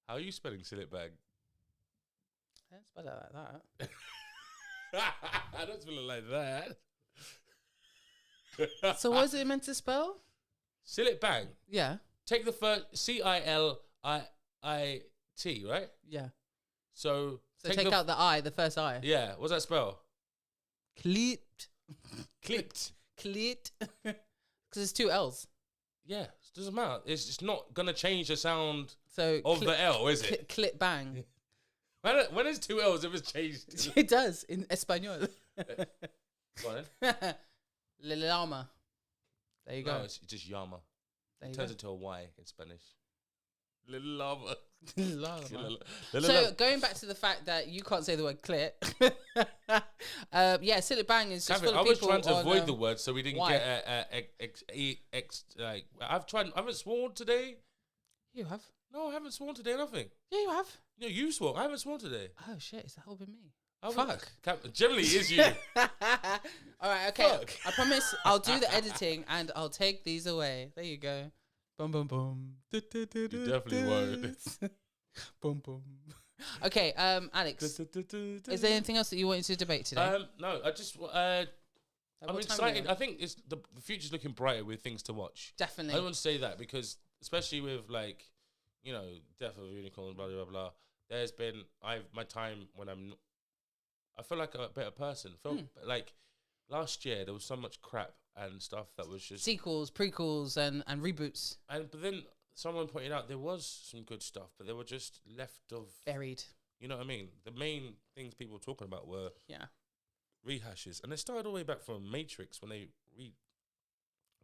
How are you spelling Seal It Bang? I don't spell it like that. I don't spell it like that. So what is it meant to spell? Seal It Bang. Yeah. Take the first CILIIT, right? Yeah. So take out the I, the first I. Yeah. What's that spell? Clipped. Clipped. Clit. Because it's 2 L's. Yeah. It doesn't matter. It's just not going to change the sound of the L, is it? Clip bang. When is 2 L's if it's changed? It does in Espanol. Go on then. Llama. There you go. No, it's just llama. It turns into a Y in Spanish. Little llama. So going back to the fact that you can't say the word clit. Yeah, Seal It Bang is just full of people. I was trying to avoid the word so we didn't get like. I haven't sworn today. You have? No, I haven't sworn today. Nothing. Yeah, you have. No, you swore. I haven't sworn today. Oh shit! Is that all been me? Oh, fuck. Generally, it is you. All right. Okay. Fuck. I promise. I'll do the editing and I'll take these away. There you go. Boom, boom, boom. You definitely won't. Boom, boom. Okay, Alex. Is there anything else that you wanted to debate today? No. I just. I'm excited. I think it's the future's looking brighter with things to watch. Definitely. I want to say that because, especially with like, Death of a Unicorn, blah blah blah. There's been my time when I feel like a better person. Like last year there was so much crap and stuff that was just sequels, prequels, and reboots. But then someone pointed out there was some good stuff, but they were just left of buried. You know what I mean? The main things people were talking about were rehashes, and it started all the way back from Matrix when they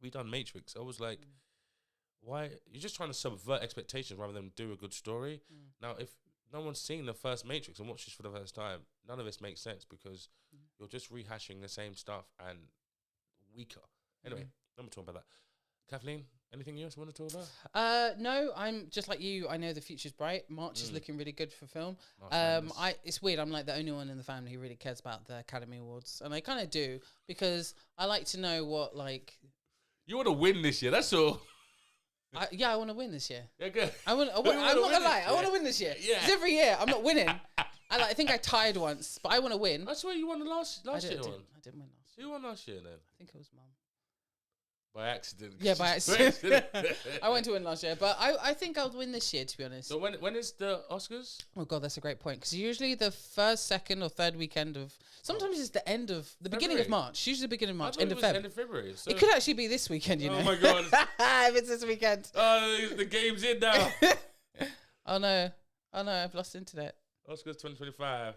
redone Matrix. I was like, why? You're just trying to subvert expectations rather than do a good story. Now, if no one's seen the first Matrix and watched this for the first time, none of this makes sense because you're just rehashing the same stuff and weaker. Anyway, I'm not talking about that. Kathleen, anything else you want to talk about? No, I'm just like you. I know the future's bright. March is looking really good for film. It's weird. I'm like the only one in the family who really cares about the Academy Awards, and I kind of do because I like to know what like. You want to win this year. That's all. I want to win this year. Yeah, good. I'm not gonna lie. I want to win this year. Yeah. 'Cause every year I'm not winning. I think I tied once, but I want to win. I swear you won the last year. I didn't win last year. Who won last year then? I think it was Mum. By accident. Yeah, by accident. I went to win last year, but I think I'll win this year, to be honest. So when is the Oscars? Oh God, that's a great point. Because usually the first, second, or third weekend of sometimes it's the end of the beginning of March. Usually the beginning of March, end of February. End of February. So. It could actually be this weekend, you know. Oh my God! If it's this weekend. Oh, the game's in now. Oh no! I've lost internet. Oscars 2025,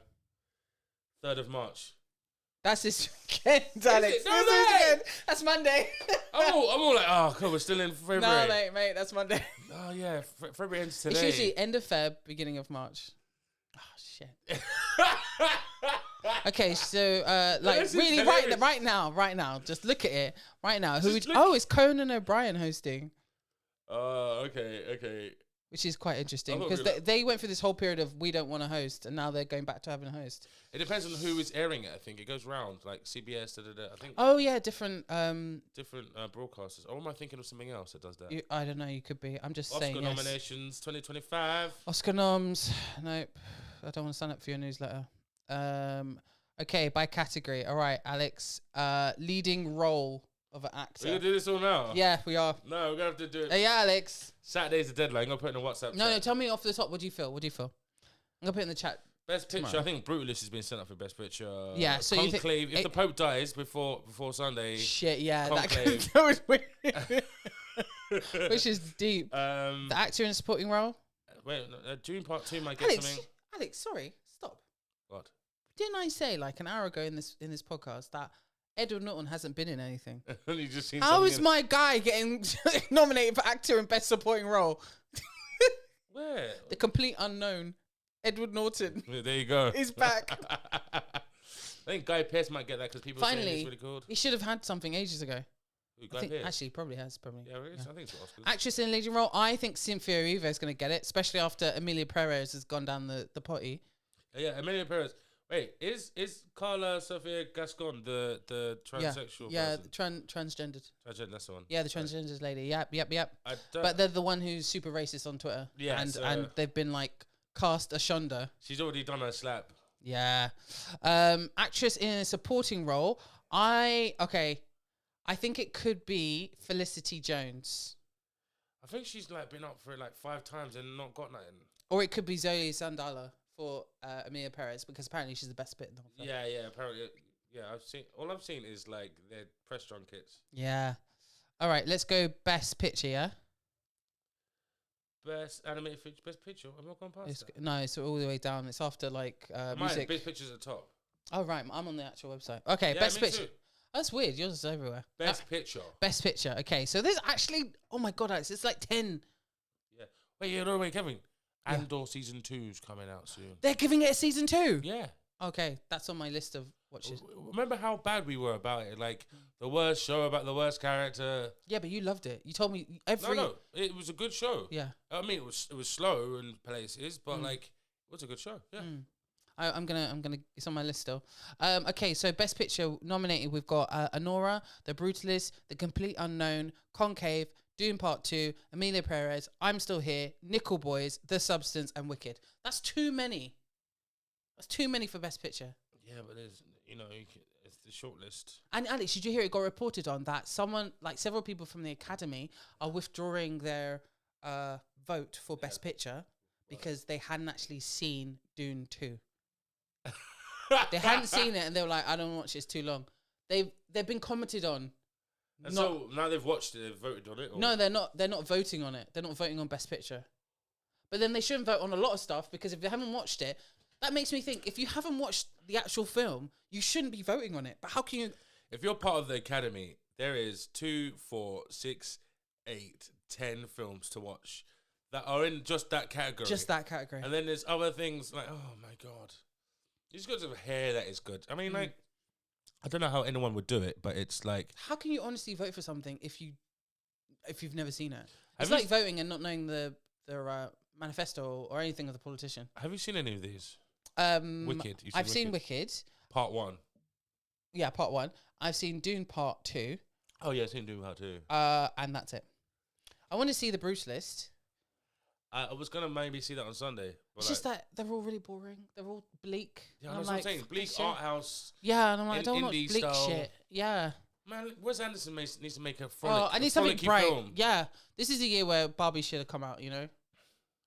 3rd of March. That's this weekend, Alex. No, mate. That's Monday. I'm all like, oh, cool, we're still in February. No, mate, that's Monday. Oh, yeah, February ends today. It's usually end of Feb, beginning of March. Oh, shit. Okay, so, really, right now, just look at it. Right now. It's Conan O'Brien hosting. Oh, okay. Which is quite interesting because they went through this whole period of we don't want to host, and now they're going back to having a host. It depends on who is airing it. I think it goes round like CBS. I think. Oh yeah, different broadcasters. Or am I thinking of something else that does that? I don't know. You could be. I'm just saying. Oscar nominations 2025. Oscar noms. Nope. I don't want to sign up for your newsletter. Okay, by category. All right, Alex. Leading role of an actor. We're gonna do this all now. Yeah, we are. No, we're gonna have to do it. Yeah, Alex. Saturday's the deadline. I'm gonna put it in a WhatsApp. No, tell me off the top. What do you feel? I'm gonna put it in the chat. Best picture. Tomorrow. I think Brutalist has been sent up for best picture. Yeah, so Conclave. If the Pope dies before Sunday. Shit, yeah, Conclave. that was weird. Which is deep. The actor in a supporting role. Wait, June Part 2 might get something. Alex, sorry, stop. What? Didn't I say like an hour ago in this podcast that Edward Norton hasn't been in anything? You just seen How is my guy getting nominated for actor in best supporting role? Where? The complete unknown Edward Norton. Yeah, there you go. He's back. I think Guy Pearce might get that because people say it's really good. He should have had something ages ago. Who, Guy Pearce? Actually, probably has. Yeah, it is. I think it's Oscars. Actress in a leading role. I think Cynthia Erivo is going to get it, especially after Emilia Perez has gone down the potty. Yeah, Emilia Perez. Wait, is Carla Sofia Gascon the transsexual person? Yeah, transgendered. Transgender, that's the one. Yeah, the transgenders lady. Yep. But they're the one who's super racist on Twitter. Yeah, and they've been like cast ashunda. She's already done her slap. Yeah. Actress in a supporting role. I think it could be Felicity Jones. I think she's like been up for it like 5 times and not got nothing. Or it could be Zoe Saldana for Emilia Perez because apparently she's the best bit in the whole film. Yeah, apparently. Yeah, I've seen is like their press junkets. Yeah. All right, let's go best picture, yeah? Best animated feature, best picture. Have I gone past that? No, it's all the way down. It's after like music. Best picture's at the top. Oh, right. I'm on the actual website. Okay, best picture. Too. That's weird. Yours is everywhere. Best picture. Best picture. Okay, so there's actually... Oh, my God, Alex. It's like 10. Yeah. Wait, Kevin. Andor season 2's coming out soon. They're giving it a season 2? Yeah. Okay, that's on my list of watches. Remember how bad we were about it? Like, the worst show about the worst character. Yeah, but you loved it. You told me No, it was a good show. Yeah. I mean, it was slow in places, but like, it was a good show. Yeah. I'm gonna. It's on my list still. Okay, so best picture nominated, we've got Anora, The Brutalist, The Complete Unknown, Concave, Dune Part 2, Emilia Perez, I'm Still Here, Nickel Boys, The Substance, and Wicked. That's too many. That's too many for best picture. Yeah, but there's it's the short list. And Alex, did you hear it got reported on that several people from the Academy are withdrawing their vote for best picture because they hadn't actually seen Dune 2. They hadn't seen it and they were like, I don't watch it, it's too long. they've been commented on. And so now they've watched it, they've voted on it? Or? No, they're not. They're not voting on it. They're not voting on Best Picture. But then they shouldn't vote on a lot of stuff because if they haven't watched it, that makes me think if you haven't watched the actual film, you shouldn't be voting on it. But how can you? If you're part of the Academy, there is 2, 4, 6, 8, 10 films to watch that are in just that category. Just that category. And then there's other things like, oh my God. You just got to have hair that is good. I mean, like, I don't know how anyone would do it, but it's like... How can you honestly vote for something if you've never seen it? It's like voting and not knowing the manifesto or anything of the politician. Have you seen any of these? Wicked. I've seen Wicked. Part 1. Yeah, Part 1. I've seen Dune Part 2. Oh, yeah, I've seen Dune Part 2. And that's it. I want to see the Bruce list. I was going to maybe see that on Sunday. But it's just that they're all really boring. They're all bleak. Yeah, that's what I'm saying. Bleak art house. Yeah, and I'm like, I don't want bleak style. Shit. Yeah. Man, Wes Anderson needs to make a I need something bright. Film. Yeah. This is the year where Barbie should have come out, you know?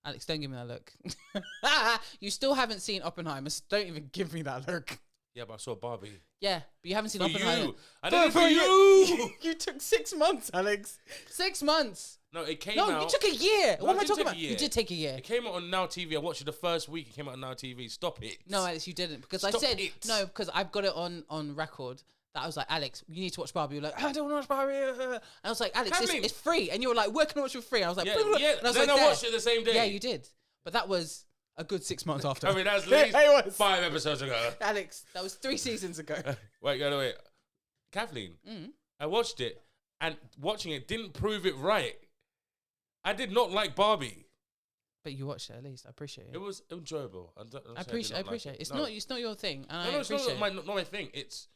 Alex, don't give me that look. You still haven't seen Oppenheimer, so don't even give me that look. Yeah, but I saw Barbie. Yeah, but you haven't seen Oppenheimer. I did it for you. You took 6 months, Alex. 6 months. No, it came out. No, you took a year. No, what am I talking about? You did take a year. It came out on Now TV. I watched it the first week. It came out on Now TV. Stop it. No, Alex, you didn't. Because Stop I said, it. no, because I've got it on record that I was like, Alex, you need to watch Barbie. You're like, I don't want to watch Barbie. And I was like, Alex, it's free. And you were like, where can I watch it for free? I was like, yeah. And I was then like, I watched it the same day. Yeah, you did. But that was a good 6 months after. I mean, that was at least 5 episodes ago. Alex, that was 3 seasons ago. Wait. Kathleen, I watched it, and watching it didn't prove it right. I did not like Barbie. But you watched it at least. I appreciate it. It was enjoyable. I appreciate it. It's not your thing. And no, it's not my thing. It's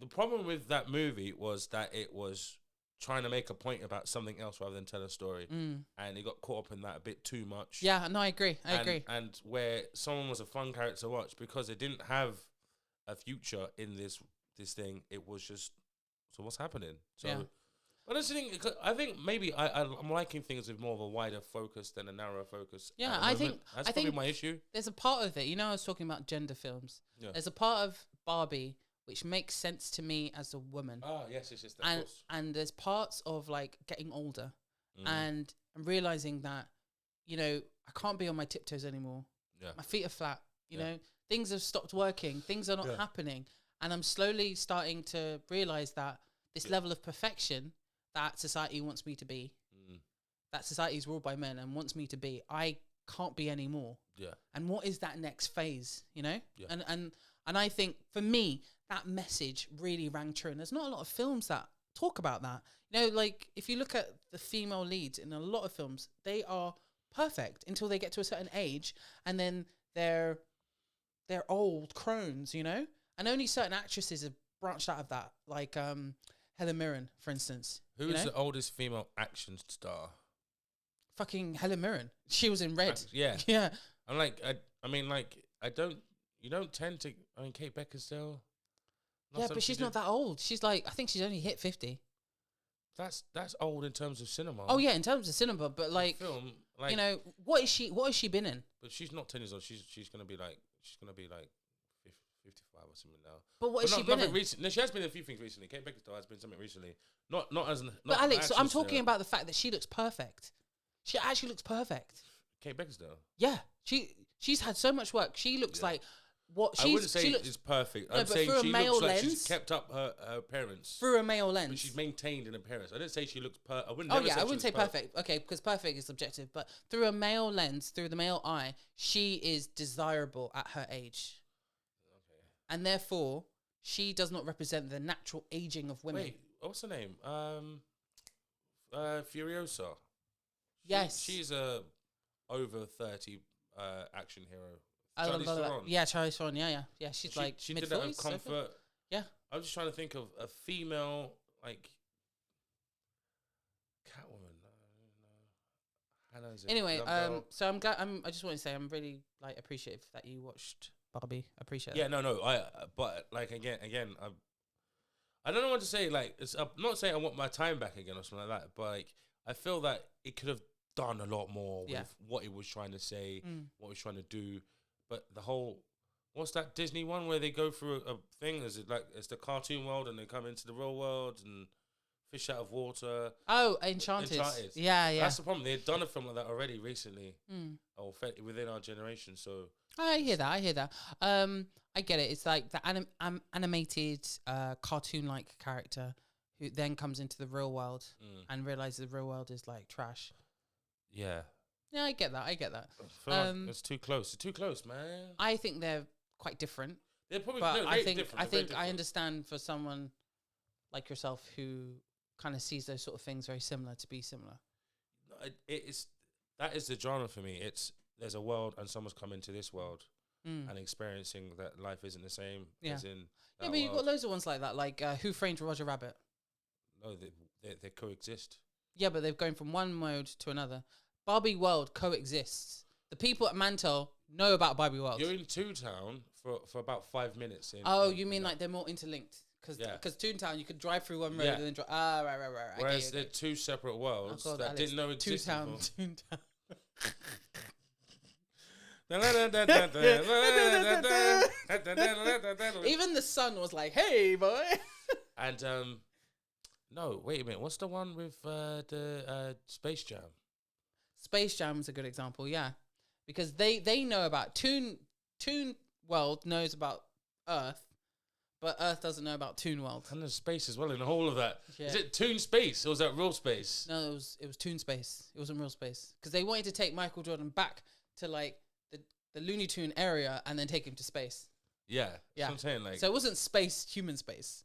the problem with that movie was that it was trying to make a point about something else rather than tell a story. And it got caught up in that a bit too much. Yeah, no, I agree. I agree. And where someone was a fun character to watch because it didn't have a future in this thing, it was just, so what's happening? So, yeah. But I think maybe I'm liking things with more of a wider focus than a narrow focus. Yeah, I think that's probably my issue. There's a part of it, you know, I was talking about gender films. Yeah. There's a part of Barbie which makes sense to me as a woman. Oh, yes, of course. And there's parts of like getting older and realizing that, you know, I can't be on my tiptoes anymore. Yeah. My feet are flat. You know, things have stopped working. Things are not happening. And I'm slowly starting to realize that this level of perfection that society wants me to be, that society is ruled by men and wants me to be, I can't be anymore. Yeah. And what is that next phase, you know? Yeah. And I think for me, that message really rang true. And there's not a lot of films that talk about that. You know, like if you look at the female leads in a lot of films, they are perfect until they get to a certain age and then they're old crones, you know? And only certain actresses have branched out of that, like Helen Mirren, for instance. Who is the oldest female action star? Fucking Helen Mirren. She was in Red. Yeah. Yeah. I'm like, you don't tend to, I mean, Kate Beckinsale. Yeah, but she's not that old. She's like, I think she's only hit 50. That's old in terms of cinema. Oh yeah, in terms of cinema, but like, film, like, you know, what has she been in? But she's not 10 years old. She's gonna be like 55 or something now. But what has she been in? No, she has been in a few things recently. Kate Beckinsale has been something recently. Not as. But Alex, so I'm talking about the fact that she looks perfect. She actually looks perfect. Kate Beckinsale. Yeah, she's had so much work. She looks like what she's. I wouldn't say it's perfect. I'm saying she looks like she's kept up her appearance through a male lens. But she's maintained an appearance. I didn't say she looks perfect. I wouldn't say perfect. Okay, because perfect is subjective. But through a male lens, through the male eye, she is desirable at her age. And therefore, she does not represent the natural aging of women. Wait, what's her name? Furiosa. Yes. She's a over 30 action hero. Charlize Theron. Yeah, Charlize Theron. Yeah. She's like she mid-40s, did that with Comfort. Yeah. I'm just trying to think of a female like Catwoman. No. Anyway, so I'm glad. I just want to say I'm really like appreciative that you watched Barbie. I appreciate. Yeah, no. But like again, I don't know what to say. Like, I'm not saying I want my time back again or something like that. But like, I feel that it could have done a lot more with what it was trying to say, what it was trying to do. But the whole What's that Disney one where they go through a thing? Is it like it's the cartoon world and they come into the real world and fish out of water? Oh, Enchanted. Yeah. That's the problem. They've done a film like that already recently, or within our generation. So I hear that. I get it. It's like the animated cartoon-like character who then comes into the real world and realizes the real world is like trash. Yeah. Yeah, I get that. I feel like it's too close. It's too close, man. I think they're quite different. They're probably but I think different. I understand for someone like yourself who kind of sees those sort of things very similar to be similar. That is the genre for me. There's a world and someone's come into this world and experiencing that life isn't the same as in that but you've got loads of ones like that, like Who Framed Roger Rabbit. No, they coexist. Yeah, but they've gone from one mode to another. Barbie World coexists. The people at Mantel know about Barbie World. You're in Toontown for about 5 minutes. You mean like they're more interlinked? Because Toontown, you could drive through one road and then drive. Right. Whereas they're two separate worlds that Alex, didn't know existed. Toontown. Even the sun was like, "Hey, boy." And no, wait a minute. What's the one with the Space Jam? Space Jam's a good example, yeah, because they know about Toon World knows about Earth, but Earth doesn't know about Toon World. And there's space as well in the whole of that. Yeah. Is it Toon Space or was that real space? No, it was Toon Space. It wasn't real space because they wanted to take Michael Jordan back to like the Looney Tune area and then take him to space. Yeah, that's what I'm saying. Like, so it wasn't space, human space.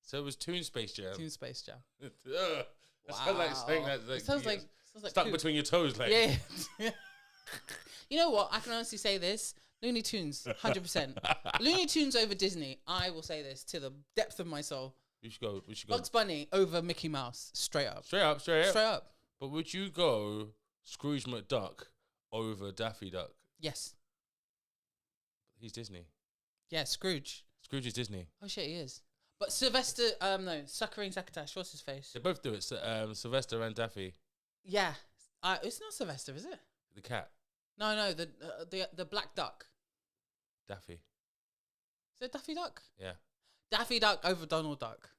So it was Toon Space Jam. Toon Space Jam. That sounds like saying that. Like, it sounds like stuck between your toes, like. Yeah. You know what? I can honestly say this: Looney Tunes, 100%. Looney Tunes over Disney. I will say this to the depth of my soul. We should go. Bugs Bunny over Mickey Mouse, straight up. Straight up. But would you go Scrooge McDuck over Daffy Duck? Yes. He's Disney. Yeah, Scrooge. Scrooge is Disney. Oh shit, he is. But Sylvester, Suckering Succotash, what's his face? They both do it. Sylvester and Daffy. Yeah, it's not Sylvester, is it? The cat. No, the black duck. Daffy. Is it Daffy Duck? Yeah. Daffy Duck over Donald Duck.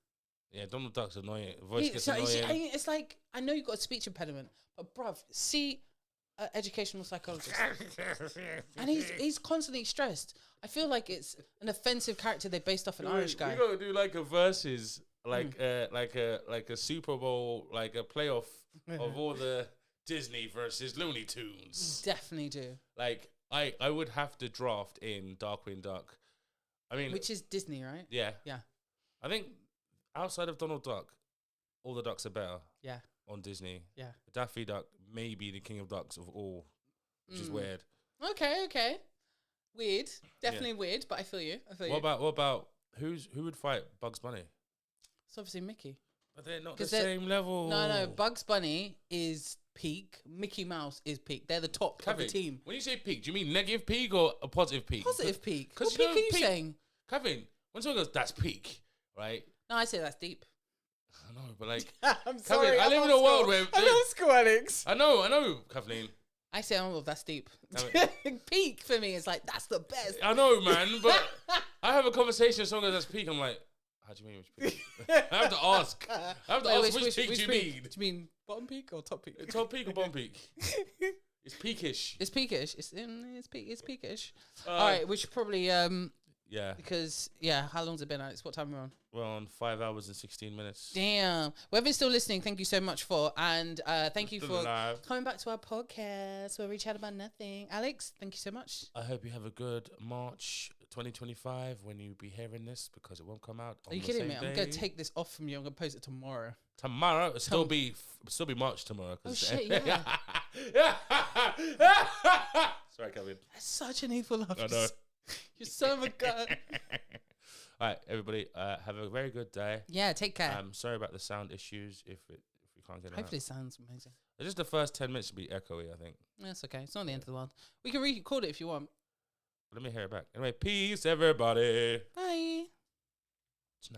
Yeah, Donald Duck's annoying. Voice gets annoying. It's like, I know you've got a speech impediment, but bruv, see educational psychologist. And he's constantly stressed. I feel like it's an offensive character they based off an Irish guy. We gotta do like a versus, like a Super Bowl, like a playoff of all the Disney versus Looney Tunes. Definitely do. Like I would have to draft in Darkwing Duck. I mean, which is Disney, right? Yeah. Yeah. I think outside of Donald Duck, all the ducks are better. Yeah. On Disney. Yeah. Daffy Duck may be the king of ducks of all, which is weird. Okay. Weird. Definitely weird, but I feel you. What about who would fight Bugs Bunny? It's obviously Mickey. But they're not the same level. No. Bugs Bunny is peak. Mickey Mouse is peak. They're the top of the team. When you say peak, do you mean negative peak or a positive peak? Positive peak. What peak are you saying? Kevin, when someone goes, that's peak, right? No, I say that's deep. I know, but like, I'm sorry. I live in a world where I love school, Alex. I know, Kathleen. I say, oh, that's deep. Peak for me is like that's the best. I know, man, but I have a conversation with someone that's peak. I'm like, how do you mean which peak? I have to ask. Which peak do you mean? Do you mean bottom peak or top peak? Top peak or bottom peak? It's peakish. It's peakish. It's peakish. All right, we should probably yeah. Because how long's it been, Alex? What time are we on? We're on 5 hours and 16 minutes. Damn. Whoever's still listening, thank you so much and thank you for coming back to our podcast where we chat about nothing. Alex, thank you so much. I hope you have a good March 2025 when you be hearing this because it won't come out on Are you the kidding same me? day. I'm going to take this off from you. I'm going to post it tomorrow. Tomorrow? It'll still be March tomorrow. Oh, shit, yeah. Sorry, Kevin. That's such an evil laugh. I know. You're son of a gun. All right, everybody, have a very good day. Yeah, take care. Sorry about the sound issues if we can't get it Hopefully out. it sounds amazing. It's just the first 10 minutes to be echoey, I think. That's okay. It's not the end of the world. We can record it if you want. Let me hear it back. Anyway, peace, everybody. Bye.